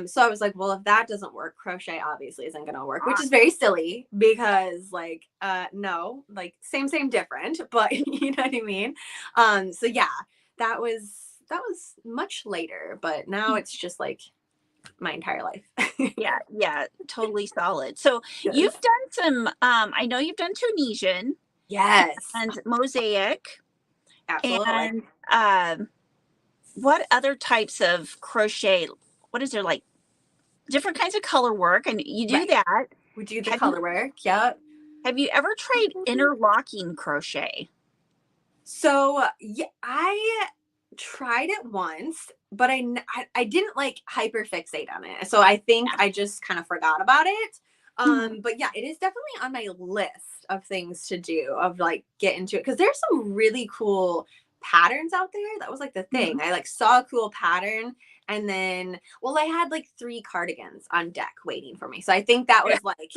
So I was like, well, if that doesn't work, crochet obviously isn't going to work, which is very silly because like, no, like same, different, but you know what I mean? So yeah, that was was much later, but now it's just like my entire life.
Yeah, yeah, totally solid. So
Yes.
you've done some, I know you've done Tunisian
Yes,
and mosaic,
absolutely.
and what other types of crochet? What is there, like different kinds of color work? And you do
Right.
that.
We do the
Have
color
you
work. Yep.
have you ever tried interlocking crochet?
So yeah, I tried it once, but I didn't like hyper fixate on it. So I think I just kind of forgot about it.
Mhm.
But yeah, it is definitely on my list of things to do, of like get into it, because there's some really cool patterns out there. That was like the thing.
Mhm.
I like saw a cool pattern, and then well, I had like 3 cardigans on deck waiting for me. So I think that
Yeah.
was like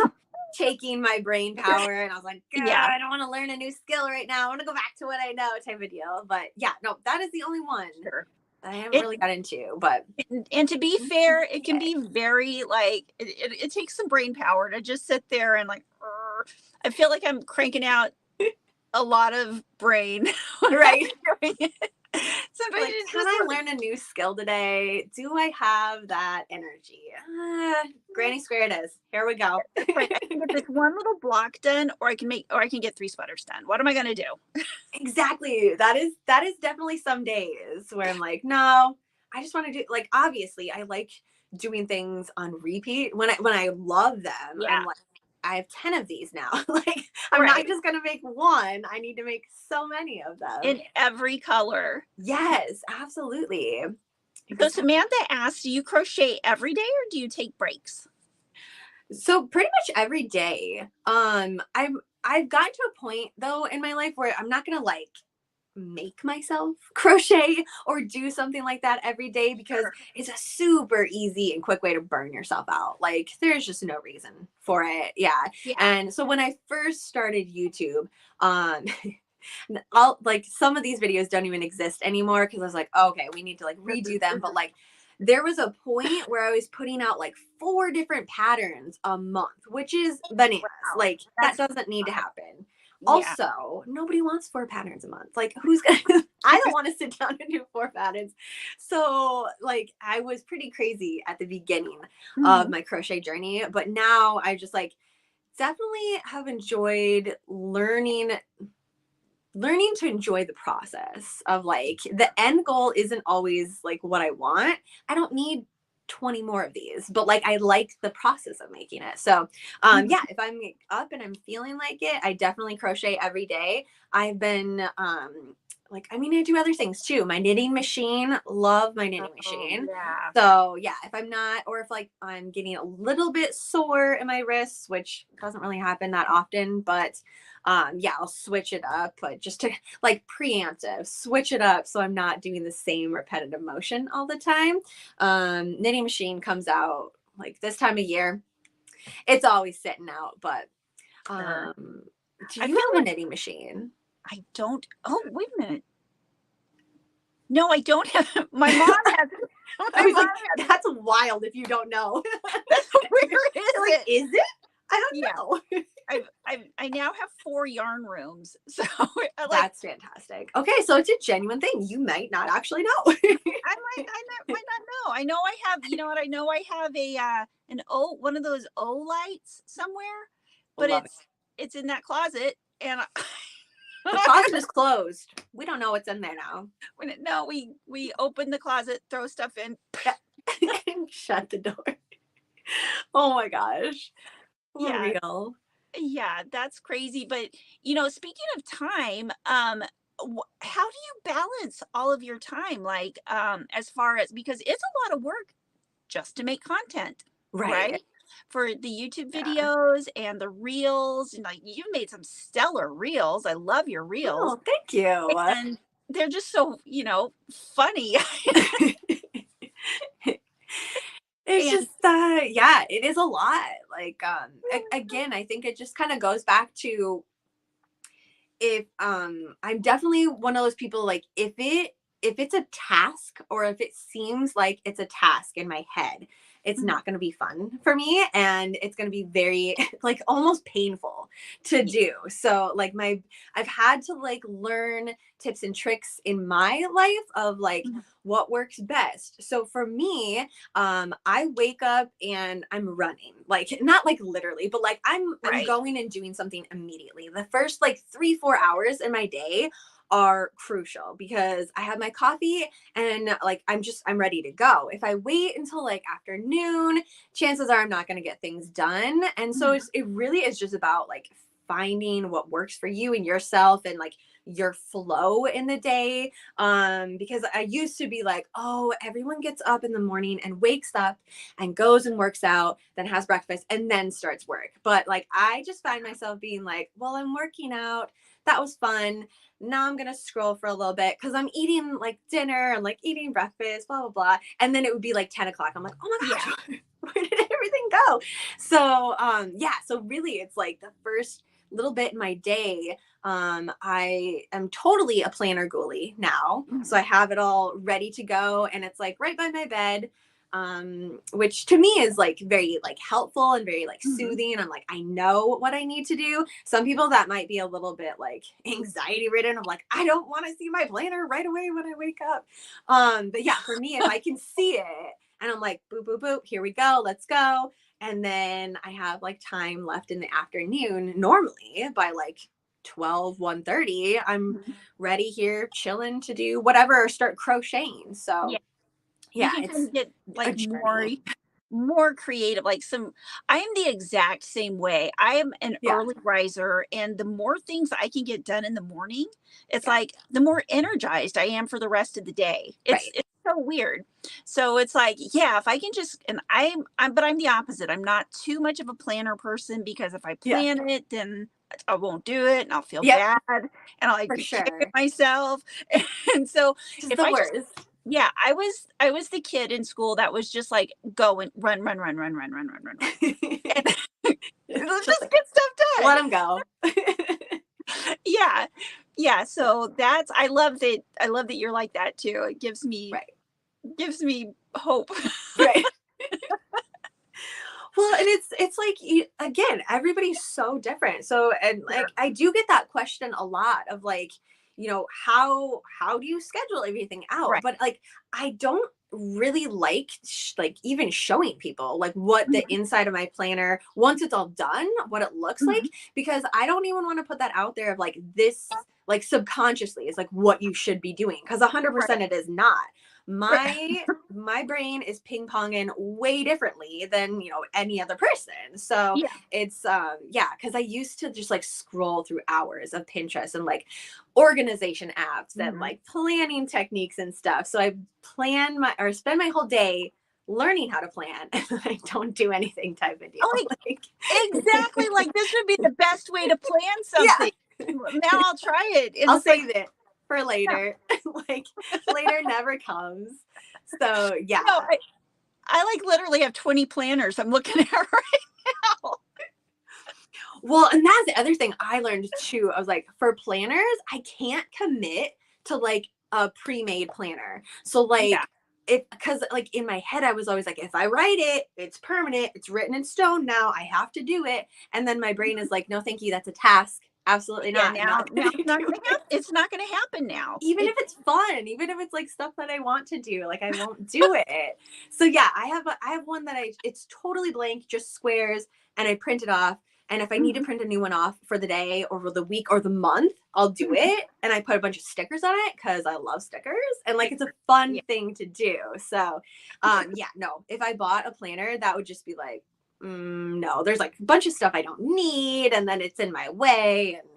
taking my brain power, and I was like,
Yeah,
I don't want to learn a new skill right now. I want to go back to what I know, type of deal. But yeah, no, that is the only one
sure.
that I haven't
It
really got into. But
and to be fair, it can
yeah.
be very like it takes some brain power to just sit there and like. I feel like I'm cranking out a lot of brain when I'm
Right.
doing it. Sometimes
Like,
it's
can
just
I
like,
learn a new skill today? Do I have that energy? Granny square it is. Here we go.
it's like I can get this one little block done, or I can get 3 sweaters done. What am I gonna do?
Exactly. That is definitely some days where I'm like, no, I just want to do, like, obviously I like doing things on repeat when I love them. I'm
Yeah,
like, I have 10 of these now. Like, I'm not
right.
just gonna make one. I need to make so many of them.
In every color.
Yes, absolutely.
So
Exactly.
Samantha asked, do you crochet every day or do you take breaks?
So pretty much every day. I've gotten to a point though in my life where I'm not gonna like make myself crochet or do something like that every day, because
Sure.
it's a super easy and quick way to burn yourself out. Like, there's just no reason for it. Yeah.
Yeah.
And so when I first started YouTube, um I'll like, some of these videos don't even exist anymore, because I was like, oh, okay, we need to like redo them. But like, there was a point where I was putting out like 4 different patterns a month, which is bananas.
Wow.
Like, that
That's
doesn't need to happen.
yeah.
Also, nobody wants 4 patterns a month. Like, who's gonna I don't want to sit down and do 4 patterns. So like, I was pretty crazy at the beginning of
Mhm.
my crochet journey, but now I just like definitely have enjoyed learning to enjoy the process of, like, the end goal isn't always like what I want. I don't need 20 more of these, but like, I like the process of making it. So
Mhm.
yeah, if I'm up and I'm feeling like it, I definitely crochet every day. I've been like, I mean, I do other things too. My knitting machine, love my knitting
Oh
machine.
yeah.
So yeah, if I'm not, or if like I'm getting a little bit sore in my wrists, which doesn't really happen that often, but yeah, I'll switch it up, but just to like preemptive, switch it up so I'm not doing the same repetitive motion all the time. Knitting machine comes out like this time of year. It's always sitting out, but
Sure.
do
I
you
feel
have a
like
knitting machine?
I don't. Oh, wait a minute. No, I don't have. My mom has.
I
My
was
mom
like,
has.
that's wild if you don't know.
Where is
You're like,
it?
is it? I
Yeah.
don't know.
I now have 4 yarn rooms. So I like
That's fantastic. Okay, so it's a genuine thing. You might not actually know.
might not know. I know I have, you know what? I know I have a an one of those lights somewhere, but
Love it.
it's in that closet, and
The closet is closed. We don't know what's in there now.
no, we open the closet, throw stuff in.
Shut the door. Oh my gosh. For
Yeah,
real.
yeah, that's crazy. But speaking of time, how do you balance all of your time? Like, as far as, because it's a lot of work just to make content,
Right.
right? For the YouTube
Yeah.
videos and the reels, and like you've made some stellar reels. I love your reels,
Oh, thank you.
and they're just so, funny.
It's
And
just yeah, it is a lot. Like, again, I think it just kind of goes back to, if I'm definitely one of those people, like, if it's a task, or if it seems like it's a task in my head, it's not going to be fun for me, and it's going to be very like almost painful to do. So like I've had to like learn tips and tricks in my life of like what works best. So for me, I wake up and I'm running, like not like literally, but like I'm going and doing something immediately. The first like 3-4 hours in my day are crucial because I have my coffee and like I'm ready to go. If I wait until like afternoon, chances are I'm not going to get things done. And so it really is just about like finding what works for you and yourself and like your flow in the day. Because I used to be like, oh, everyone gets up in the morning and wakes up and goes and works out, then has breakfast and then starts work. But like I just find myself being like, well, I'm working out, that was fun, now I'm gonna scroll for a little bit because I'm eating like dinner and like eating breakfast, blah blah blah, and then it would be like 10 o'clock. I'm like, oh my gosh, where did everything go? So so really it's like the first little bit in my day, I am totally a planner ghoulie now. So I have it all ready to go and it's like right by my bed, which to me is like very like helpful and very like soothing. I'm like, I know what I need to do. Some people that might be a little bit like anxiety ridden of like, I don't want to see my planner right away when I wake up. But yeah, for me, if I can see it and I'm like, boop, boop, boop, here we go, let's go. And then I have like time left in the afternoon, normally by like 1:30, I'm ready here chilling to do whatever or start crocheting. So
you can kind of get like more creative, like I am the exact same way. I am an early riser, and the more things I can get done in the morning, it's like the more energized I am for the rest of the day. It's so weird. So it's like, if I can just, and but I'm the opposite. I'm not too much of a planner person because if I plan it, then I won't do it and I'll feel bad and I'll like be kicking myself. And so if I just I was the kid in school that was just like go and run. And let's just get stuff done.
Let them go.
So I love that you're like that too. It gives me hope.
Right. Well, and it's like, again, everybody's so different. So, and like, I do get that question a lot of like, how do you schedule everything out? But like, I don't really like even showing people like what the inside of my planner, once it's all done, what it looks like, because I don't even want to put that out there of like this, like subconsciously is like what you should be doing. Cause 100% it is not. My brain is ping ponging way differently than any other person. So it's because I used to just like scroll through hours of Pinterest and like organization apps and like planning techniques and stuff. So I spend my whole day learning how to plan and I don't do anything type of deal.
Exactly, like this would be the best way to plan something. Now I'll try it.
I'll save it for later. Like later never comes. So
I like literally have 20 planners I'm looking at right now.
Well, and that's the other thing I learned too. I was like, for planners, I can't commit to like a pre-made planner. So like because like in my head I was always like, if I write it, it's permanent, it's written in stone now, I have to do it. And then my brain is like, no thank you, that's a task. Absolutely not.
Now it's not going to happen now.
Even if it's fun, even if it's like stuff that I want to do, like I won't do it. So I have one that it's totally blank, just squares, and I print it off. And if I need to print a new one off for the day or for the week or the month, I'll do it. And I put a bunch of stickers on it because I love stickers and like it's a fun thing to do. So no, if I bought a planner, that would just be like, no, there's like a bunch of stuff I don't need, and then it's in my way, and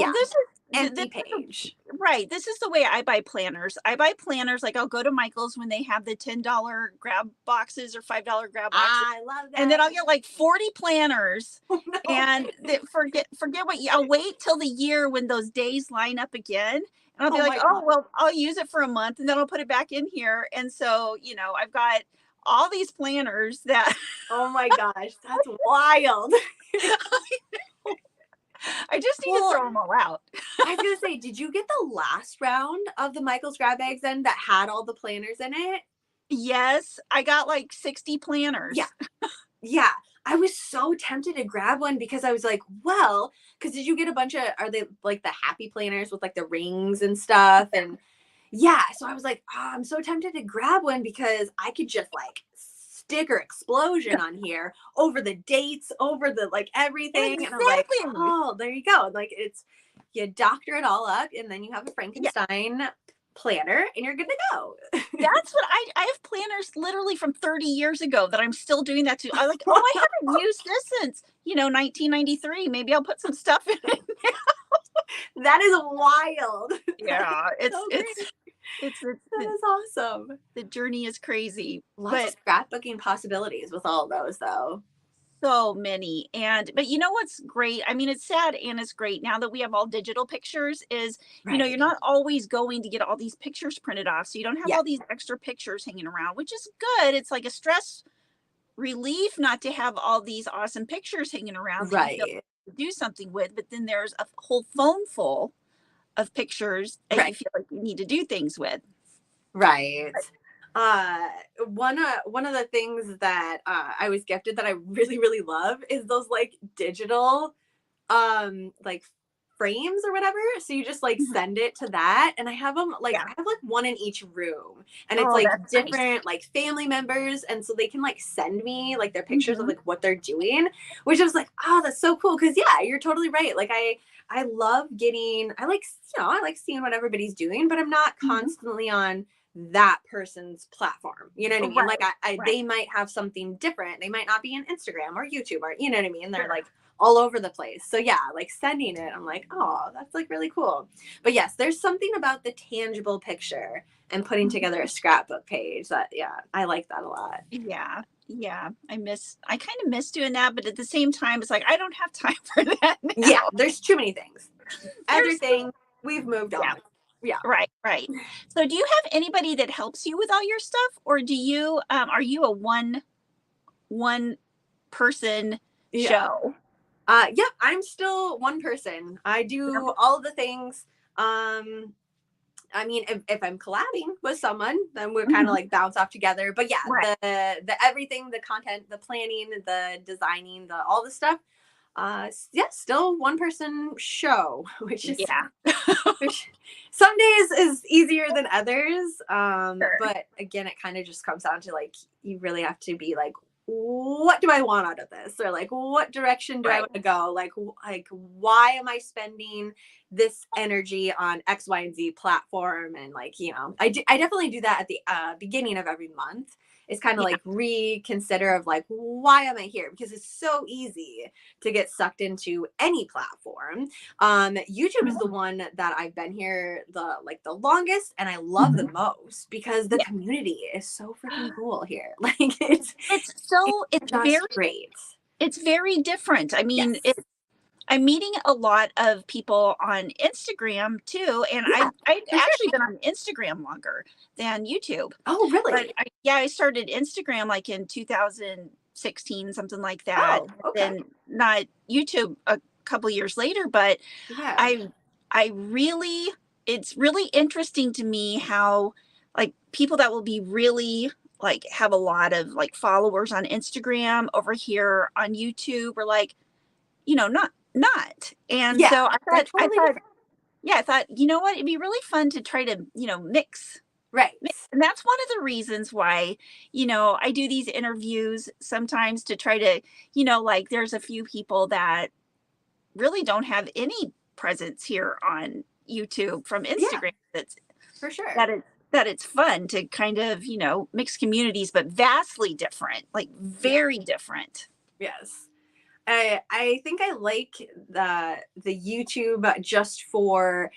this is
empty page.
Right. This is the way I buy planners. I buy planners like I'll go to Michael's when they have the $10 grab boxes or $5 grab boxes.
I love that.
And then I'll get like 40 planners. Oh, no. And forget what I'll wait till the year when those days line up again. And I'll be like, well, I'll use it for a month and then I'll put it back in here. And so, I've got all these planners that
oh my gosh, that's wild.
I just need to throw them all out.
I was gonna say, did you get the last round of the Michael's grab bags then that had all the planners in it?
Yes, I got like 60
Yeah.
planners.
Yeah. I was so tempted to grab one because I was like, well, because did you get a bunch of, are they like the happy planners with like the rings and stuff? And yeah, so I was like, oh, I'm so tempted to grab one because I could just like sticker explosion on here over the dates, over the like everything. And I'm like,
Exactly.
oh, there you go. Like it's, you doctor it all up and then you have a
Yeah,
Frankenstein planner and you're good to go.
that's what I have planners literally from 30 years ago that I'm still doing that to. I like, oh, I haven't used this since, 1993. Maybe I'll put some stuff in it.
That is wild. That is
Yeah, it's
so
it's
great.
it's
That is awesome.
the journey is crazy,
Lots of
but
scrapbooking possibilities with all those, though.
so many. And but you know what's great? I mean, it's sad and it's great now that we have all digital pictures is, you're
Right.
not always going to get all these pictures printed off. So you don't have
Yeah.
all these extra pictures hanging around, which is good. It's like a stress relief not to have all these awesome pictures hanging around that you feel
Right.
to do something with. But then there's a whole phone full of pictures that
Right.
you feel like you need to do things with.
Right. Uh, one of the things that I was gifted that I really really love is those like digital like frames or whatever, so you just like
Mhm.
send it to that, and I have them like
Yeah.
I have like one in each room, and it's
Oh,
like
that's nice.
different like family members, and so they can like send me like their pictures of
Mhm.
like what they're doing, which I was like, oh, that's so cool, because yeah, you're totally right. Like I love getting, I like, I like seeing what everybody's doing, but I'm not
Mhm.
constantly on that person's platform, you know what I mean? Like
Right.
I
Right.
they might have something different, they might not be on Instagram or YouTube, or you know what I mean, they're
Sure.
like all over the place. So yeah, like sending it, I'm like, oh, that's like really cool. But yes, there's something about the tangible picture and putting
Mhm.
together a scrapbook page that, yeah, I like that a lot.
Yeah. Yeah. I kind of miss doing that, but at the same time, it's like I don't have time for that
Yeah,
now.
there's too many things. Other
There's
things, we've moved
Yeah.
on. Yeah.
Right. Right. So, do you have anybody that helps you with all your stuff, or do you are you a one person
Yeah.
show?
Yep, I'm still one person. I
Yep.
do all the things. Um, I mean, if I'm collabing with someone, then we're kind of
Mhm.
like bounce off together. But yeah,
Right.
the everything, the content, the planning, the designing, the all the stuff. Yeah, still one person show,
Yeah.
which some days is easier than others.
Sure.
But again, it kind of just comes down to like you really have to be like, what do I want out of this, or like what direction do I
Right.
want to go? Like why am I spending this energy on X, Y, and Z platform? And like I definitely do that at the beginning of every month. It's kind of
Yeah.
like reconsider of like why am I here, because it's so easy to get sucked into any platform. YouTube is the
Mhm.
one that I've been here the longest, and I love the
Mhm.
most because the
Yeah.
community is so freaking cool here. Like it's
It's
just great.
very different. I mean,
Yes.
I'm meeting a lot of people on Instagram too, and
Yeah,
I've
for sure.
actually been on Instagram longer than YouTube.
Oh,
But
really?
I started Instagram like in 2016, something like that.
Oh,
And
okay.
then not YouTube a couple years later, but
Yeah.
I I really it's really interesting to me how like people that will be really like have a lot of like followers on Instagram over here on YouTube are like, not. And
Yeah,
so
they're
I
totally
thought,
different.
yeah, I thought, you know what, it'd be really fun to try to,
Right.
and that's one of the reasons why, I do these interviews sometimes to try to, like there's a few people that really don't have any presence here on YouTube from
Yeah,
Instagram
for sure.
that it that it's fun to kind of, mix communities, but vastly different, like
Yeah.
very different.
Yes. I think I like the YouTube just for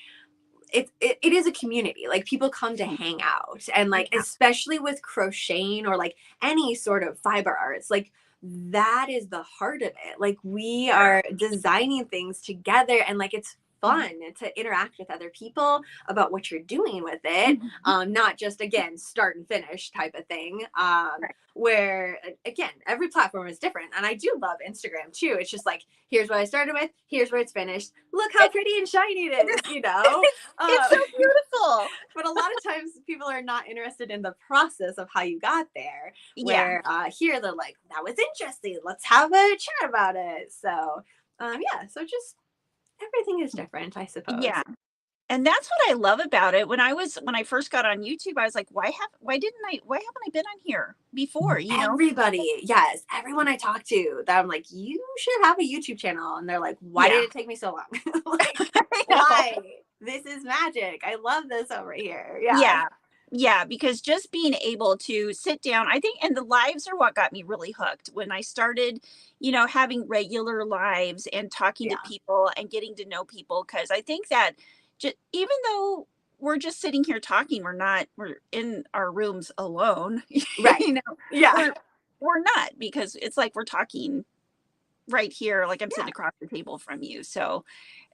it is a community. Like people come to
Mm.
hang out, and like
Yeah.
especially with crocheting or like any sort of fiber arts, like that is the heart of it. Like we
Sure.
are designing things together, and like it's fun to interact with other people about what you're doing with it. Not just, again, start and finish type of thing.
Right.
Where, again, every platform is different. And I do love Instagram too. It's just like, here's what I started with, here's where it's finished. Look how pretty and shiny it is, you know?
It's so beautiful.
But a lot of times people are not interested in the process of how you got there.
Yeah.
Where here they're like, that was interesting. Let's have a chat about it. So, so just everything is different, I suppose.
Yeah. And that's what I love about it. When I first got on YouTube, I was like, why haven't I been on here before? You know?
Everybody, yes, everyone I talk to that I'm like, you should have a YouTube channel. And they're like, why did it take me so long? Like, why? This is magic. I love this over here.
Yeah. Yeah, because just being able to sit down, I think, and the lives are what got me really hooked when I started, having regular lives and talking to people and getting to know people. Cause I think that even though we're just sitting here talking, we're in our rooms alone,
Right.
we're not, because it's like we're talking right here, like I'm sitting across the table from you. So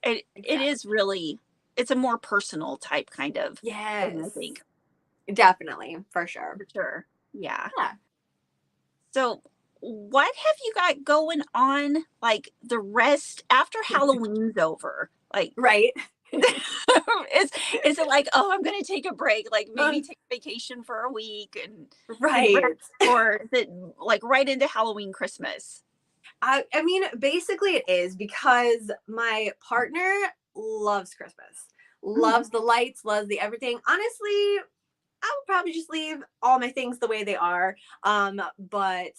it is really, it's a more personal type kind of thing, I think.
Definitely, for sure.
For sure. Yeah.
Yeah.
So what have you got going on, like the rest after Halloween's over? Like,
Right.
is it like, oh, I'm going to take a break, like maybe take vacation for a week and rest, or is it like right into Halloween, Christmas?
I mean, basically it is, because my partner loves Christmas, loves the lights, loves the everything. Honestly, I would probably just leave all my things the way they are. But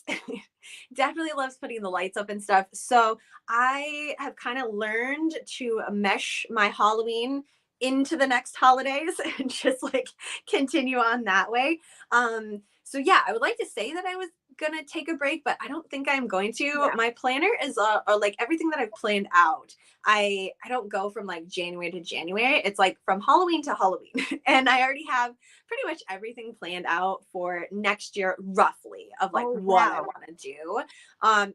definitely loves putting the lights up and stuff. So I have kind of learned to mesh my Halloween into the next holidays and just like continue on that way. So yeah, I would like to say that I was gonna take a break, but I don't think I'm going to.
Yeah.
My planner is or like everything that I've planned out. I don't go from like January to January. It's like from Halloween to Halloween. And I already have pretty much everything planned out for next year, roughly, of like what I want to do.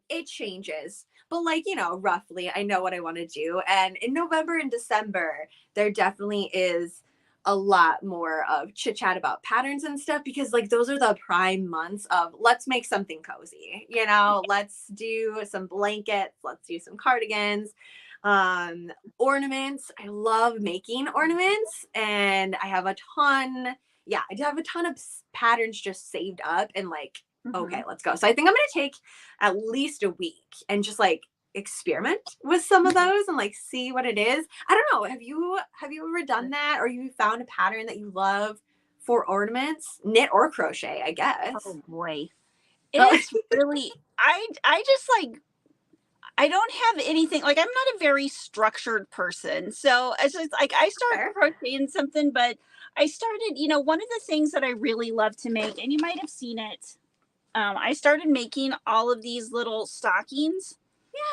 It changes, but like, roughly I know what I want to do. And in November and December, there definitely is a lot more of chit chat about patterns and stuff, because like those are the prime months of let's make something cozy, let's do some blankets, let's do some cardigans, ornaments. I love making ornaments, and I have a ton. I do have a ton of patterns just saved up, and like, okay, let's go. So I think I'm going to take at least a week and just like experiment with some of those and like see what it is. I don't know. Have you ever done that, or you found a pattern that you love for ornaments, knit or crochet, I guess?
Oh boy. It's really, I just like, I don't have anything, like I'm not a very structured person. So it's just like I started crocheting something, but I started, one of the things that I really love to make, and you might have seen it. I started making all of these little stockings.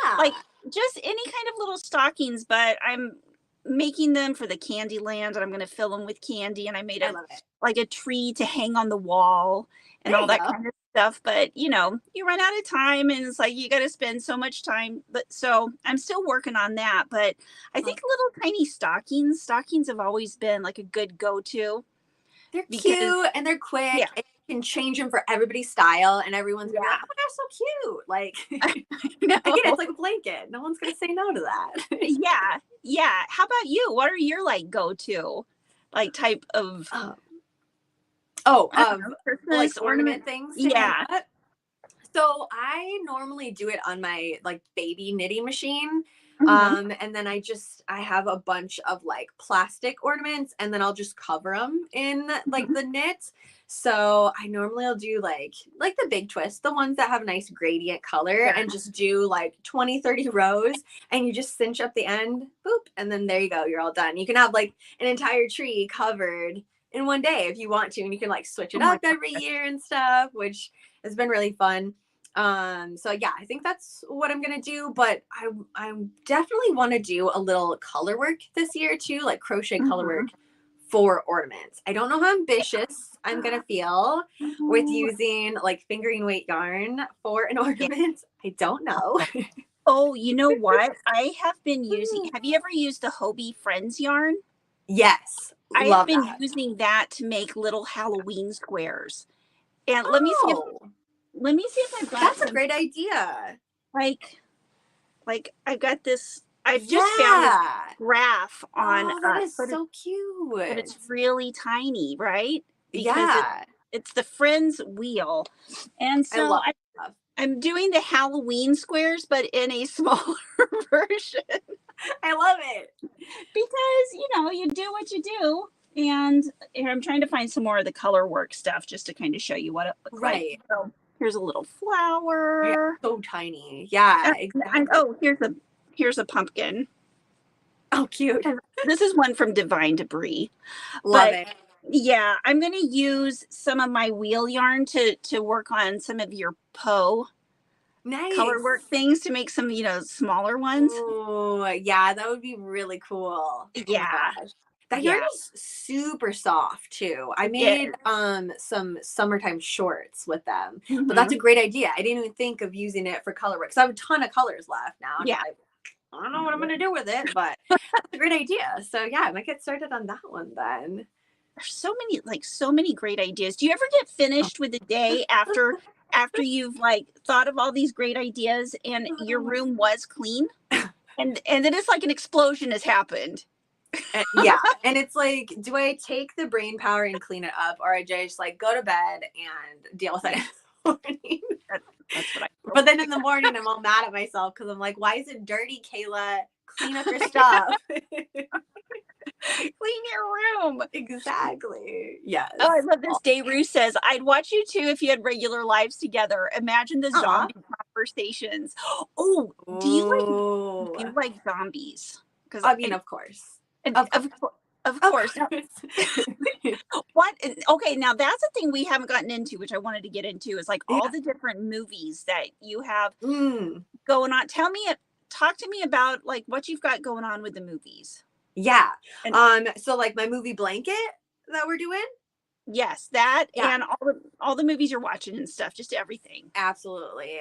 Yeah.
Like just any kind of little stockings, but I'm making them for the candy land, and I'm going to fill them with candy. And I made a tree to hang on the wall and all that kind of stuff. But you run out of time, and it's like you got to spend so much time. But so I'm still working on that. But I think little tiny stockings have always been like a good go-to.
They're cute and they're quick. Yeah. And you can change them for everybody's style, and everyone's gonna be like, oh my gosh, so cute. Like, again, it's like a blanket. No one's gonna say no to that.
Yeah. How about you? What are your like go-to like type of
Christmas like ornament things?
Yeah.
So I normally do it on my like baby knitting machine. And then I have a bunch of like plastic ornaments, and then I'll just cover them in like the knit. So I normally will do like the big twist, the ones that have nice gradient color, and just do like 20-30 rows, and you just cinch up the end, boop, and then there you go, you're all done. You can have like an entire tree covered in one day if you want to, and you can like switch it up every year and stuff, which has been really fun. So yeah, I think that's what I'm gonna do, but I definitely want to do a little color work this year too, like crochet color work for ornaments. I don't know how ambitious I'm gonna feel with using like fingering weight yarn for an ornament. I don't know.
Oh, you know what? I have been using, have you ever used the Hobbii Friends yarn?
Yes,
I have
love
been
that.
using that to make little Halloween squares. And
Oh,
let me see if I've got
that's a
some,
great idea.
like I've got this, I've just found this
Yeah.
graph on
Oh, that is
but
so
it's
cute.
really tiny, right? Because
Yeah,
it's the Friends wheel. And
I
so
love stuff.
I'm doing the Halloween squares, but in a smaller version.
I love it.
Because you do what you do. And here I'm trying to find some more of the color work stuff just to kind of show you what it looks like.
Right.
So here's a little
Yeah,
flower.
so tiny. Yeah,
And
exactly.
oh, here's a pumpkin.
Oh, cute.
And this is one from Divine Debris.
Love
But
it.
yeah, I'm going to use some of my wheel yarn to work on some of your Poe color
Nice.
work things to make some, smaller ones.
Oh, yeah, that would be really cool. Oh my
Yeah.
gosh. That yarn
Yeah.
is super soft too. I
It
made
is.
some summertime shorts with them. But that's a
Mhm.
great idea. I didn't even think of using it for color work. So I have a ton of colors left now. And I'm
Yeah.
like, I don't know what I'm gonna do with it, but that's a great idea. So yeah, I might get started on that one then.
There's so many great ideas. Do you ever get finished with the day after you've thought of all these great ideas and your room was clean? And then it's like an explosion has happened.
Yeah, and it's like, do I take the brain power and clean it up, or I just like go to bed and deal with it in the morning?
That, that's what I
But then in the morning, I'm all mad at myself because I'm like, why is it dirty, Kayla? Clean up your stuff.
clean your room.
Exactly. Yes.
Oh, I love this. Dayru says, I'd watch you too if you had regular lives together. Imagine the
Aw.
zombie conversations. Oh, do you
Oh.
like zombies? Because
I mean, of course. Of course.
of
Of
course. Now,
course.
what? Okay, now that's a thing we haven't gotten into, which I wanted to get into, is like all
Yeah.
the different movies that you have
Mm.
going on. Talk to me about like what you've got going on with the movies.
Yeah.
And
So like my movie blanket that we're doing.
yes, that
Yeah.
and all the movies you're watching and stuff, just everything.
Absolutely.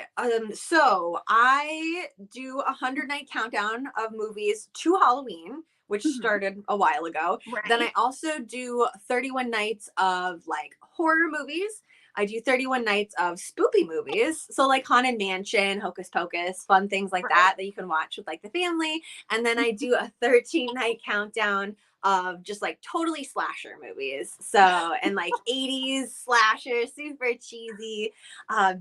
So I do a 100 night countdown of movies to Halloween, which
Mhm.
started a while ago. Then
Right?
I also do 31 nights of like horror movies. I do 31 nights of spoopy movies. So like Haunted Mansion, Hocus Pocus, fun things like
Right.
that you can watch with like the family. And then I do a 13-night countdown of just like totally slasher movies. So, and like 80s slasher, super cheesy,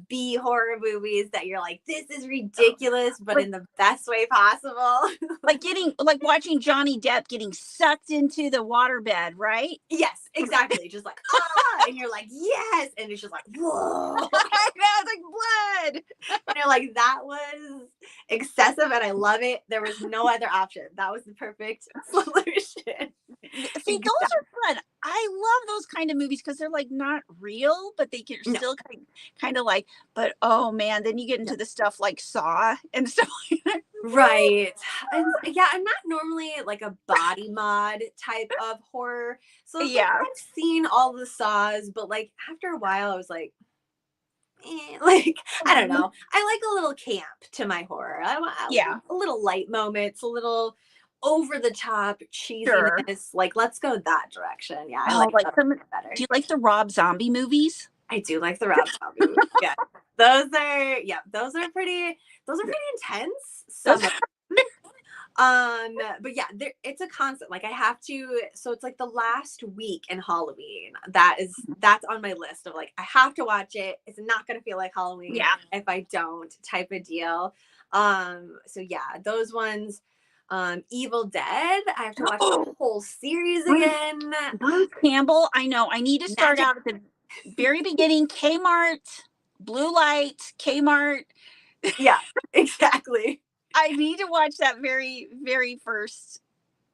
B horror movies that you're like, this is ridiculous, but
Like
in the best way possible.
like watching Johnny Depp getting sucked into the waterbed, right?
Yes, exactly. Just like, ah, and you're like, yes. And it's just like, whoa.
I know, it's like blood.
And you're like, that was excessive and I love it. There was no other option. That was the perfect solution.
See, those are fun. I love those kind of movies because they're like not real, but they can
No.
still kind of like. But oh man, then you get
Yeah.
into the stuff like Saw and stuff like that.
Right. And yeah, I'm not normally like a body mod type of horror. So it's like
Yeah,
I've seen all the saws, but like after a while I was like, like I don't know. I like a little camp to my horror. I want
yeah,
a little light moments, a little over the top
sure.
cheesiness. Like let's go that direction. Yeah, I
Oh,
like
like
that
some.
better.
Do you like the Rob Zombie movies?
I do like the Rob Zombie movies. Yeah. Those are pretty intense.
Those.
Some of but yeah, it's a constant. Like I have to, so it's like the last week in Halloween. That's on my list of like I have to watch it. It's not gonna feel like Halloween
Yeah.
if I don't, type of deal. So yeah, those ones. Evil Dead. I have to watch the whole series
Bruce,
again.
Bruce Campbell. I know. I need to start
Magic.
out at the very beginning. Kmart, Blue Light, Kmart.
Yeah, exactly.
I need to watch that very, very first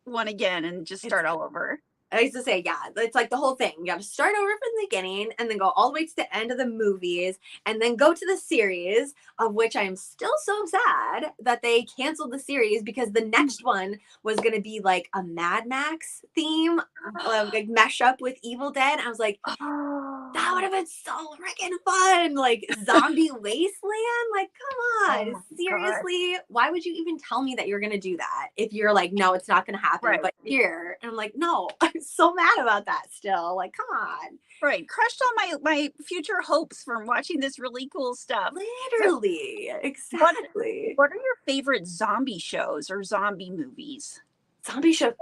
one again and just
It's
start all over.
I used to say, yeah, it's like the whole thing. You got to start over from the beginning and then go all the way to the end of the movies and then go to the series, of which I'm still so sad that they canceled the series because the next one was going to be like a Mad Max theme, like mesh up with Evil Dead. I was like, that would have been so freaking fun. Like zombie wasteland. Like, come on.
Oh my God.
Seriously. Why would you even tell me that you're going to do that if you're like, no, it's not going to happen,
Right.
but here. And I'm like, no, I'm so mad about that still. Like, come on.
Right. Crushed all my future hopes from watching this really cool stuff.
Literally.
So,
exactly.
what are your favorite zombie shows or zombie movies?
Zombie show.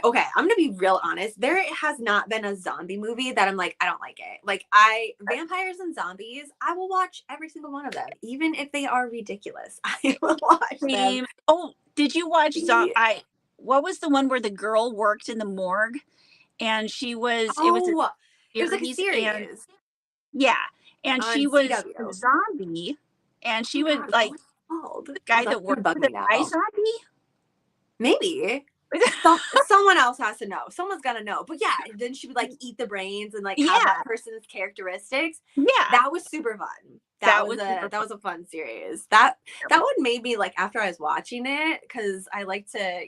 Okay, I'm gonna be real honest. There has not been a zombie movie that I'm like, I don't like it. Like vampires and zombies, I will watch every single one of them, even if they are ridiculous. I will watch them.
Oh, did you watch what was the one where the girl worked in the morgue and she was
it was like a series.
And she was a zombie and she would like the guy that worked with the guy zombie?
Maybe. Someone else has to know. Someone's gonna know. But yeah, then she would like eat the brains and like have that person's characteristics.
Yeah,
that was super fun. That was a fun series. That one made me like, after I was watching it, because I like to,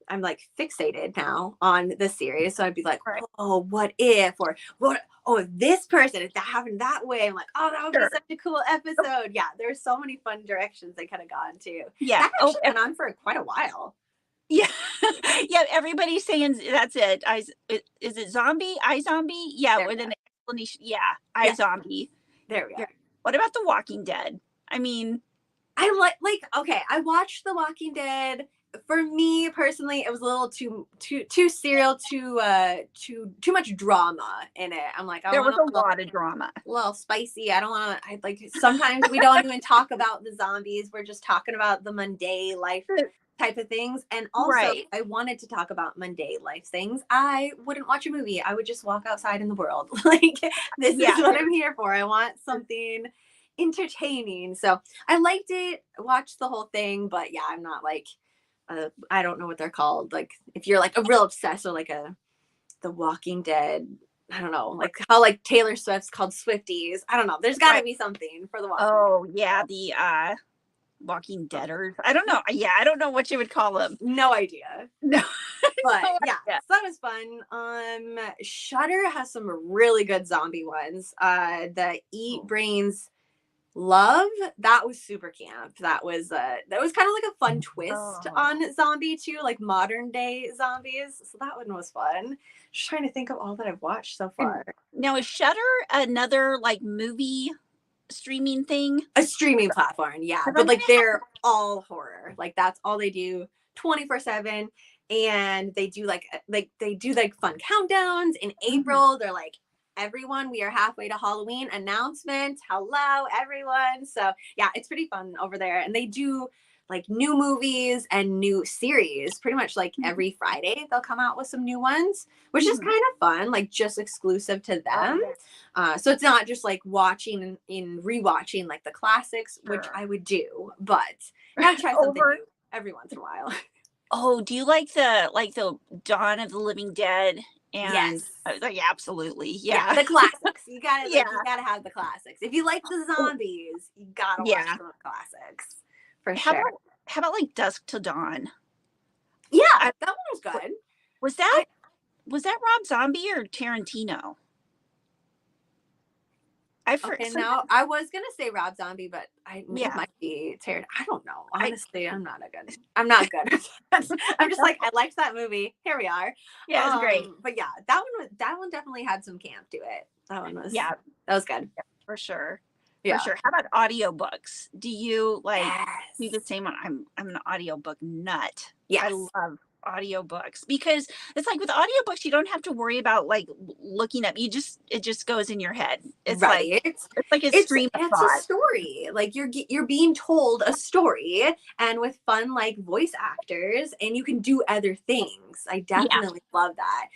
I'm like fixated now on the series. So I'd be like, oh, what if, or what? Oh, if this person, if that happened that way, I'm like, oh, that would be such a cool episode. Yeah, there's so many fun directions they could have gone to.
Yeah,
that actually went on for quite a while.
Yeah, yeah. Everybody's saying that's it. Is it zombie? iZombie? Yeah, with an explanation. Yeah, iZombie.
There we are.
What about The Walking Dead? I mean,
I okay. I watched The Walking Dead. For me personally, it was a little too serial, too much drama in it. I'm like,
there was a lot of drama.
A little spicy. I don't want to. I like, sometimes we don't even talk about the zombies. We're just talking about the mundane life type of things. And also, if I wanted to talk about mundane life things, I wouldn't watch a movie. I would just walk outside in the world. Like, this is what I'm here for. I want something entertaining. So I liked it, watched the whole thing, but yeah, I'm not like, I don't know what they're called. Like, if you're like a real obsessed or like The Walking Dead, I don't know, like how like Taylor Swift's called Swifties. I don't know. There's got to be something for The Walking Dead.
Oh yeah, the Walking Deaders. I don't know. Yeah, I don't know what you would call them.
No idea.
No.
But yeah, so that was fun. Shudder has some really good zombie ones. The Eat Brains Love, that was super camp. That was kind of like a fun twist on zombie too, like modern day zombies. So that one was fun. Just trying to think of all that I've watched so far.
Now, is Shudder another like movie streaming thing?
A streaming platform, yeah. But like, they're all horror. Like, that's all they do 24/7. And they do like fun countdowns in April. They're like, everyone, we are halfway to Halloween announcement. Hello, everyone. So yeah, it's pretty fun over there. And they do like new movies and new series pretty much like every Friday. They'll come out with some new ones, which is kind of fun, like just exclusive to them. So it's not just like watching and rewatching like the classics, which I would do, but I gotta try something new every once in a while.
Oh, do you like the Dawn of the Living Dead? And like, absolutely. Yeah.
The classics. You gotta you gotta have the classics. If you like the zombies, you gotta watch some classics. For sure.
How about like Dusk Till Dawn?
Yeah, that one was good.
Was that Rob Zombie or Tarantino?
Now I was gonna say Rob Zombie, but it might be Tarantino. I don't know. Honestly, I'm not good. I'm just like, I liked that movie. Here we are.
Yeah, it was great.
But yeah, that one definitely had some camp to it. That one was that was good.
Yeah, for sure.
Yeah.
For sure. How about audiobooks? Do you do the same one? I'm an audiobook nut.
Yes.
I love audiobooks because it's like with audiobooks you don't have to worry about like looking up. It just goes in your head. It's like a stream of thought.
It's a story. Like you're being told a story, and with fun like voice actors, and you can do other things. I definitely love that.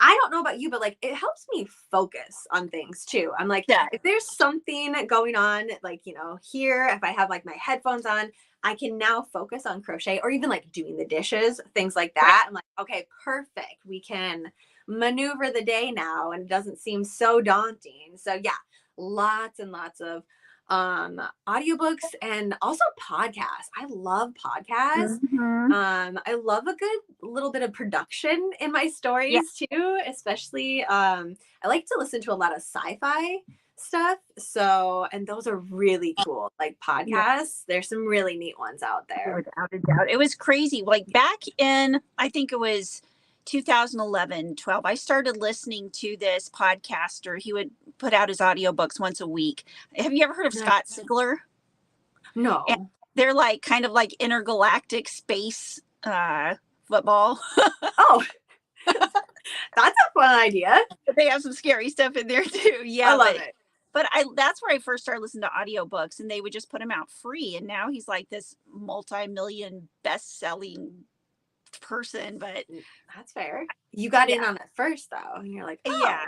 I don't know about you, but like it helps me focus on things too. I'm like, if there's something going on, like, here, if I have like my headphones on, I can now focus on crochet or even like doing the dishes, things like that. I'm like, okay, perfect. We can maneuver the day now, and it doesn't seem so daunting. So yeah, lots and lots of audiobooks and also podcasts. I love podcasts.
Mhm.
I love a good little bit of production in my
Yeah.
stories too, especially I like to listen to a lot of sci-fi stuff. So, and those are really cool, like
Yeah.
podcasts. There's some really neat ones out there.
Without a doubt. It was crazy. Like back in, I think it was 2011, 12, I started listening to this podcaster. He would put out his audiobooks once a week. Have you ever heard of
Nice.
Scott Sigler? And
No.
they're like kind of like intergalactic space football.
Oh, that's a fun idea.
But they have some scary stuff in there too. Yeah,
I love it.
but that's where I first started listening to audiobooks, and they would just put them out free. And now he's like this multi-million best-selling person. But
That's fair. You got in
yeah,
on it first though, and you're like, oh,
yeah,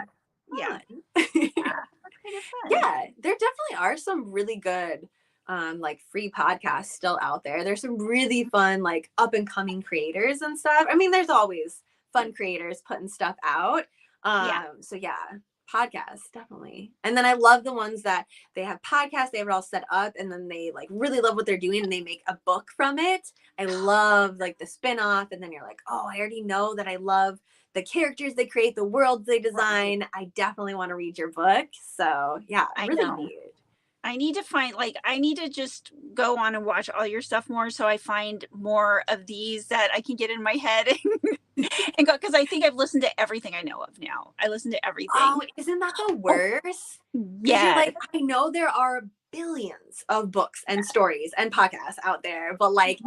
yeah,
fun.
yeah. That's kind of fun.
Yeah, there definitely are some really good like free podcasts still out there. There's some really fun like up and coming creators and stuff. I mean, there's always fun creators putting stuff out.
Yeah.
So yeah, podcasts definitely. And then I love the ones that they have podcasts, they have it all set up, and then they like really love what they're doing and they make a book from it. I love like the spin-off, and then you're like, oh, I already know that I love the characters they create, the worlds they design. I definitely want to read your book. So yeah,
I
really
know.
neat.
I need to find, like, I need to just go on and watch all your stuff more so I find more of these that I can get in my head and go, because I think I've listened to everything I know of now. I listen to everything.
Oh, isn't that the worst? Because you're
Yeah.
like, I know there are billions of books and stories and podcasts out there, but like,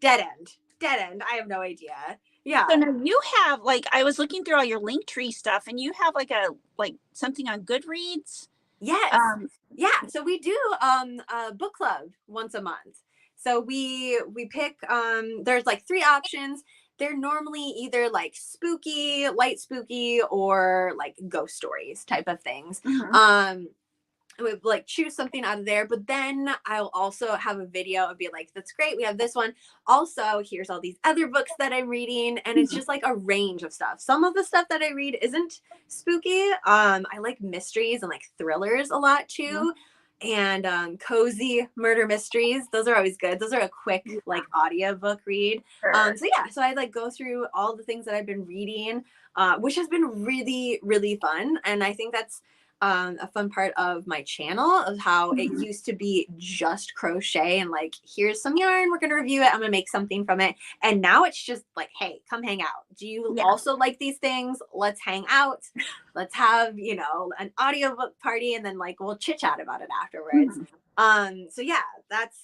dead end. I have no idea. Yeah.
So now you have, like, I was looking through all your Linktree stuff, and you have like something on Goodreads.
Yes.
Um,
Yeah. So we do a book club once a month. So we pick there's like three options. They're normally either like spooky, light spooky, or like ghost stories type of things.
mhm.
We like choose something out of there, but then I'll also have a video and be like, that's great, we have this one. Also, here's all these other books that I'm reading, and it's just like a range of stuff. Some of the stuff that I read isn't spooky. I like mysteries and like thrillers a lot too. And cozy murder mysteries, those are always good. Those are a quick like audiobook read.
Sure.
So yeah, so I like go through all the things that I've been reading, which has been really, really fun. And I think that's a fun part of my channel, of how it used to be just crochet and like, here's some yarn, we're going to review it, I'm gonna make something from it. And now it's just like, hey, come hang out. Do you also like these things? Let's hang out. Let's have, you know, an audiobook party, and then like we'll chit chat about it afterwards. So yeah, that's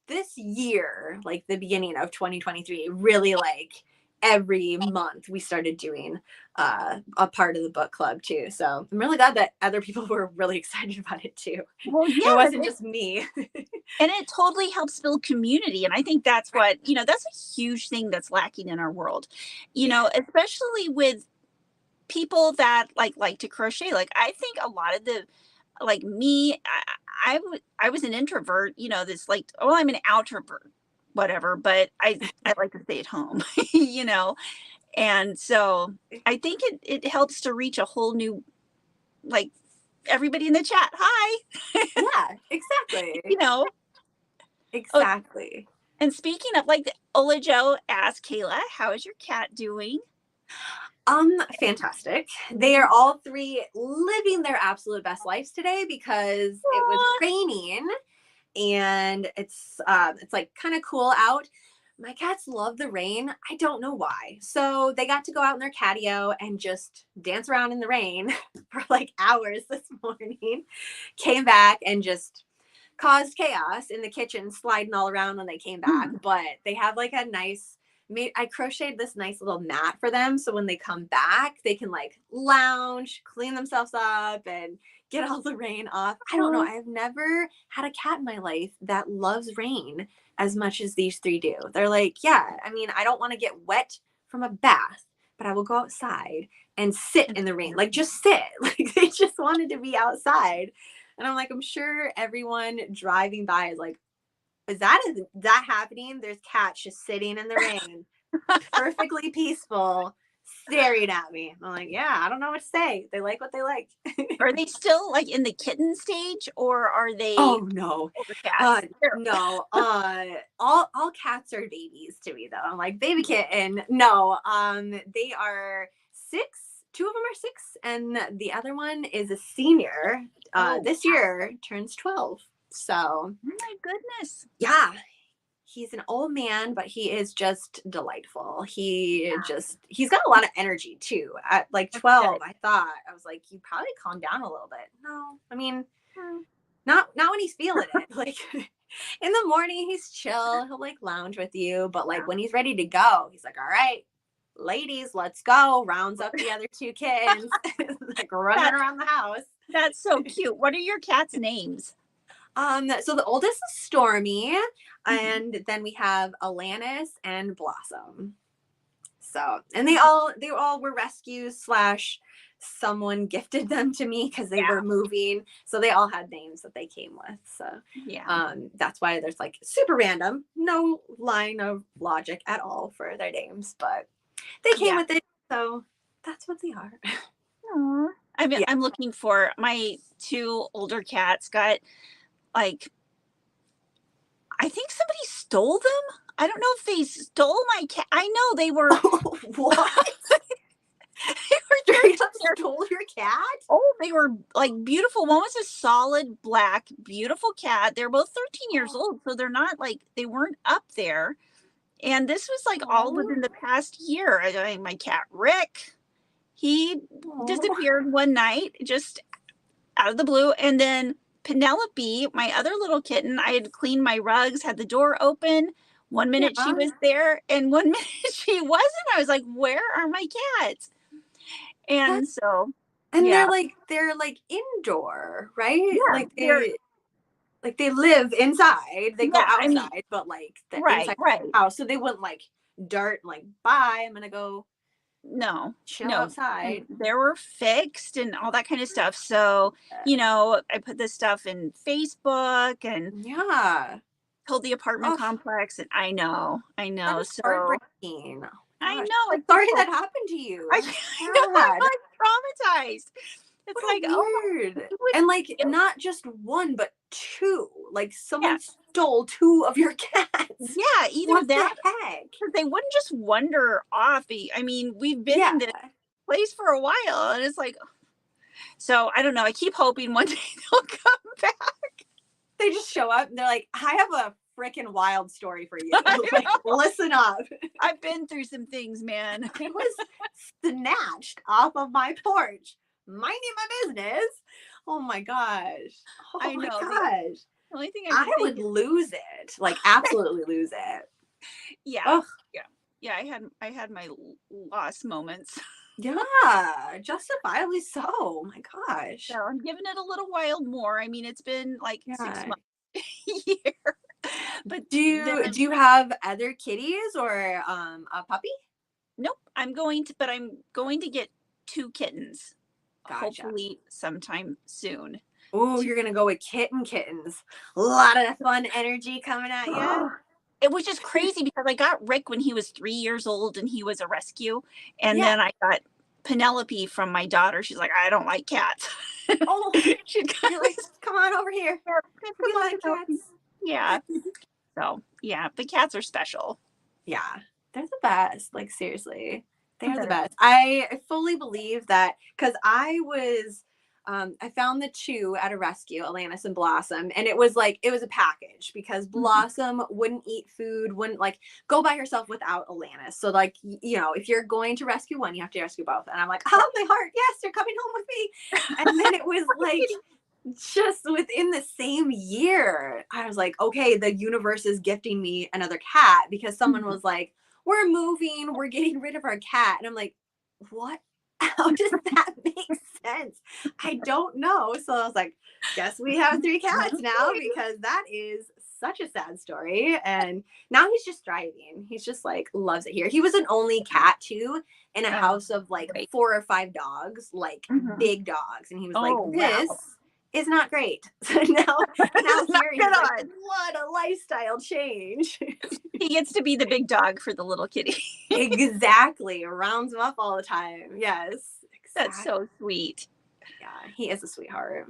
this year, like the beginning of 2023, really like every month we started doing a part of the book club too. So I'm really glad that other people were really excited about it too.
Well, yeah,
it wasn't just me.
and it totally helps build community. And I think that's what, that's a huge thing that's lacking in our world, especially with people that like to crochet. Like, I think a lot of the, like me, I was an introvert, this like, oh, I'm an outrovert, whatever, but I like to stay at home, and so I think it helps to reach a whole new, like, everybody in the chat. Hi.
Yeah, exactly.
Oh,
Exactly.
and speaking of, like, Ola Joe asked Kayla, how is your cat doing?
Fantastic. They are all three living their absolute best lives today because it was raining and it's like kind of cool out. My cats love the rain. I don't know why. So they got to go out in their catio and just dance around in the rain for like hours this morning. Came back and just caused chaos in the kitchen, sliding all around when they came back. But they have like a nice, I crocheted this nice little mat for them, so when they come back they can like lounge, clean themselves up, and get all the rain off. I don't know, I've never had a cat in my life that loves rain as much as these three do. They're like, yeah, I mean, I don't want to get wet from a bath, but I will go outside and sit in the rain, like just sit. Like they just wanted to be outside. And I'm like, I'm sure everyone driving by is like, is that happening? There's cats just sitting in the rain, perfectly peaceful, staring at me. I'm like, yeah, I don't know what to say. They like what they like.
Are they still like in the kitten stage, or are they
Oh no.
older cats?
No. All cats are babies to me though. I'm like, baby kitten. No. They are 6. 2 of them are 6, and the other one is a senior. This year turns 12. So
Oh my goodness.
yeah. He's an old man, but he is just delightful. He's got a lot of energy too. At like 12, I was like, you probably calm down a little bit. No, I mean, not when he's feeling it. Like in the morning, he's chill. He'll like lounge with you, but like when he's ready to go, he's like, all right, ladies, let's go. Rounds up the other 2 kids, like running around the house.
That's so cute. What are your cats' names?
So the oldest is Stormy, and then we have Alanis and Blossom. So, and they all were rescues / someone gifted them to me because they were moving. So they all had names that they came with. So that's why there's like super random, no line of logic at all for their names, but they came with it. So that's what they are.
Aww. I'm looking for my 2 older cats got like, I think somebody stole them. I don't know if they stole my cat. I know they were.
What? They stole your cat?
Oh, they were like beautiful. One was a solid black, beautiful cat. They're both 13 years old, so they're not like, they weren't up there. And this was like all within the past year. My cat Rick, he disappeared one night just out of the blue, and then Penelope, my other little kitten, I had cleaned my rugs, had the door open. One minute she was there, and one minute she wasn't. I was like, where are my cats? And
they're like indoor, right?
Yeah,
they live inside. They go outside, but like the inside house. So they wouldn't like dart like, bye, I'm gonna go chill outside.
They were fixed and all that kind of stuff. So, I put this stuff in Facebook and told the apartment complex, and I know. So
heartbreaking.
I know.
I'm sorry that happened to you.
I know, I'm like traumatized. It's like
weird. And like not just one, but 2. Like someone stole 2 of your cats.
Yeah, either
what
that.
The heck?
They wouldn't just wander off. I mean, we've been in this place for a while, and it's like, so I don't know. I keep hoping one day they'll come back.
They just show up and they're like, I have a freaking wild story for you. Like, listen up.
I've been through some things, man.
I was snatched off of my porch, minding my business. Oh my gosh. Oh
I know.
My gosh.
The only thing
I would lose it. Like absolutely lose it.
Yeah. Ugh. Yeah. I had my lost moments.
Yeah, justifiably so. Oh my gosh.
So I'm giving it a little while more. I mean, it's been like 6 months a year. But
do you have other kitties or a puppy?
Nope. I'm going to get 2 kittens.
Gotcha.
Hopefully sometime soon.
Oh, you're gonna go with kittens. A lot of fun energy coming at you.
It was just crazy because I got Rick when he was 3 years old and he was a rescue. And then I got Penelope from my daughter. She's like, I don't like cats.
Oh, you're like, come on over here. We like cats.
Yeah. So, yeah, the cats are special.
Yeah, they're the best. Like, seriously, they're the best. I fully believe that because I found the 2 at a rescue, Alanis and Blossom, and it was a package because Blossom wouldn't eat food, wouldn't like go by herself without Alanis. So like, if you're going to rescue one, you have to rescue both. And I'm like, oh, my heart, yes, you're coming home with me. And then it was like, just within the same year, I was like, okay, the universe is gifting me another cat because someone was like, we're moving, we're getting rid of our cat. And I'm like, what? How does that make sense? I don't know. So I was like, guess we have 3 cats now because that is such a sad story. And now he's just thriving. He's just like loves it here. He was an only cat too in a house of like 4 or 5 dogs, like big dogs. And he was like, this is not great. So now here he's like, what a lifestyle change.
He gets to be the big dog for the little kitty.
Exactly. Rounds him up all the time. Yes. Exactly.
That's so sweet.
Yeah, he is a sweetheart.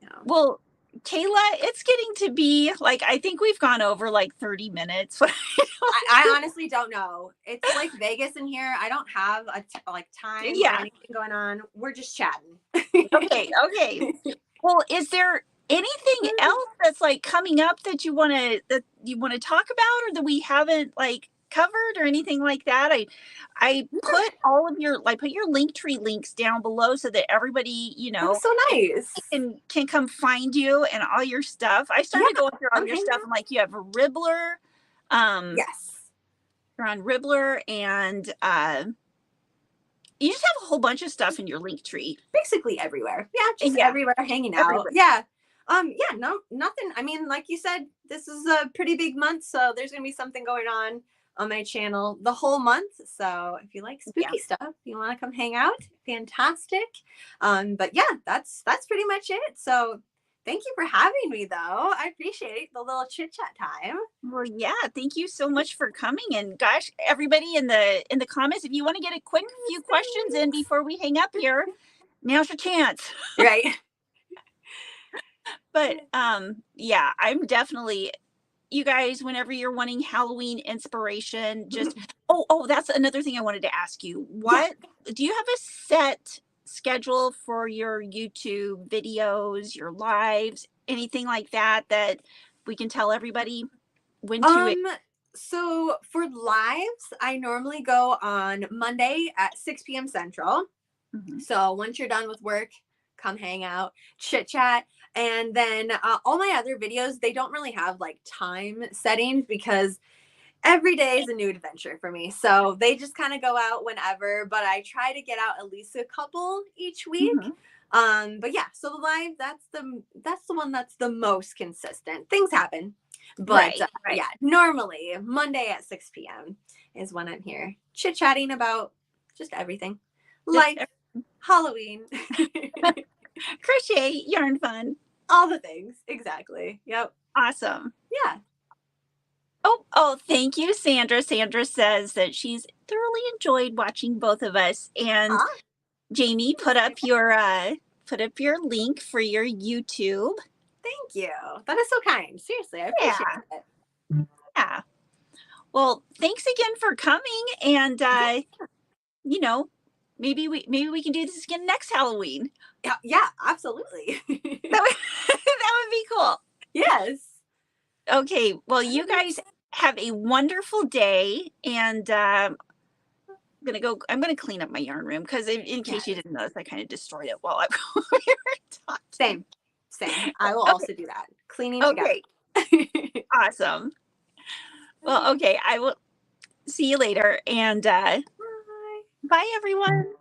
Yeah.
Well, Kayla, it's getting to be like, I think we've gone over like 30 minutes.
I honestly don't know. It's like Vegas in here. I don't have like time or anything going on. We're just chatting.
Okay. Well, is there anything else that's like coming up that you want to talk about, or that we haven't like covered, or anything like that? I put all of your put your Linktree links down below so that everybody,
That's so nice,
can come find you and all your stuff. I started going through all your stuff, and like you have a Ribbler.
Yes,
you're on Ribbler, and you just have a whole bunch of stuff in your Linktree.
Basically everywhere. Yeah, just everywhere, hanging out. Everywhere. Yeah. No, nothing. I mean, like you said, this is a pretty big month, so there's gonna be something going on my channel the whole month. So if you like spooky stuff, you want to come hang out, fantastic. But yeah, that's pretty much it. So thank you for having me, though. I appreciate the little chit chat time.
Well, yeah, thank you so much for coming. And gosh, everybody in the comments, if you want to get a quick few questions in before we hang up here, now's your chance.
Right.
But yeah, I'm definitely, you guys, whenever you're wanting Halloween inspiration, just that's another thing I wanted to ask you. What do you have a set schedule for your YouTube videos, your lives, anything like that we can tell everybody when to
So for lives, I normally go on Monday at 6 p.m. Central. So once you're done with work, come hang out, chit chat. And then all my other videos, they don't really have like time settings because every day is a new adventure for me. So they just kind of go out whenever, but I try to get out at least a couple each week. But yeah, so the live, that's the one that's the most consistent. Things happen, but yeah, normally Monday at 6 p.m. is when I'm here chit-chatting about just everything. Life, Halloween,
crochet, yarn fun,
all the things. Exactly. Yep.
Awesome.
Yeah.
Oh, thank you, Sandra. Sandra says that she's thoroughly enjoyed watching both of us. And Jamie, put up your link for your YouTube.
Thank you. That is so kind. Seriously, I appreciate it.
Yeah. Well, thanks again for coming. And maybe we can do this again next Halloween.
Yeah, absolutely.
that would be cool.
Yes.
Okay. Well, you guys have a wonderful day, and I'm gonna clean up my yarn room because in case you didn't notice, I kind of destroyed it while we were talking.
Same. I will also do that. Cleaning together.
Awesome. Well, okay. I will see you later, and bye everyone.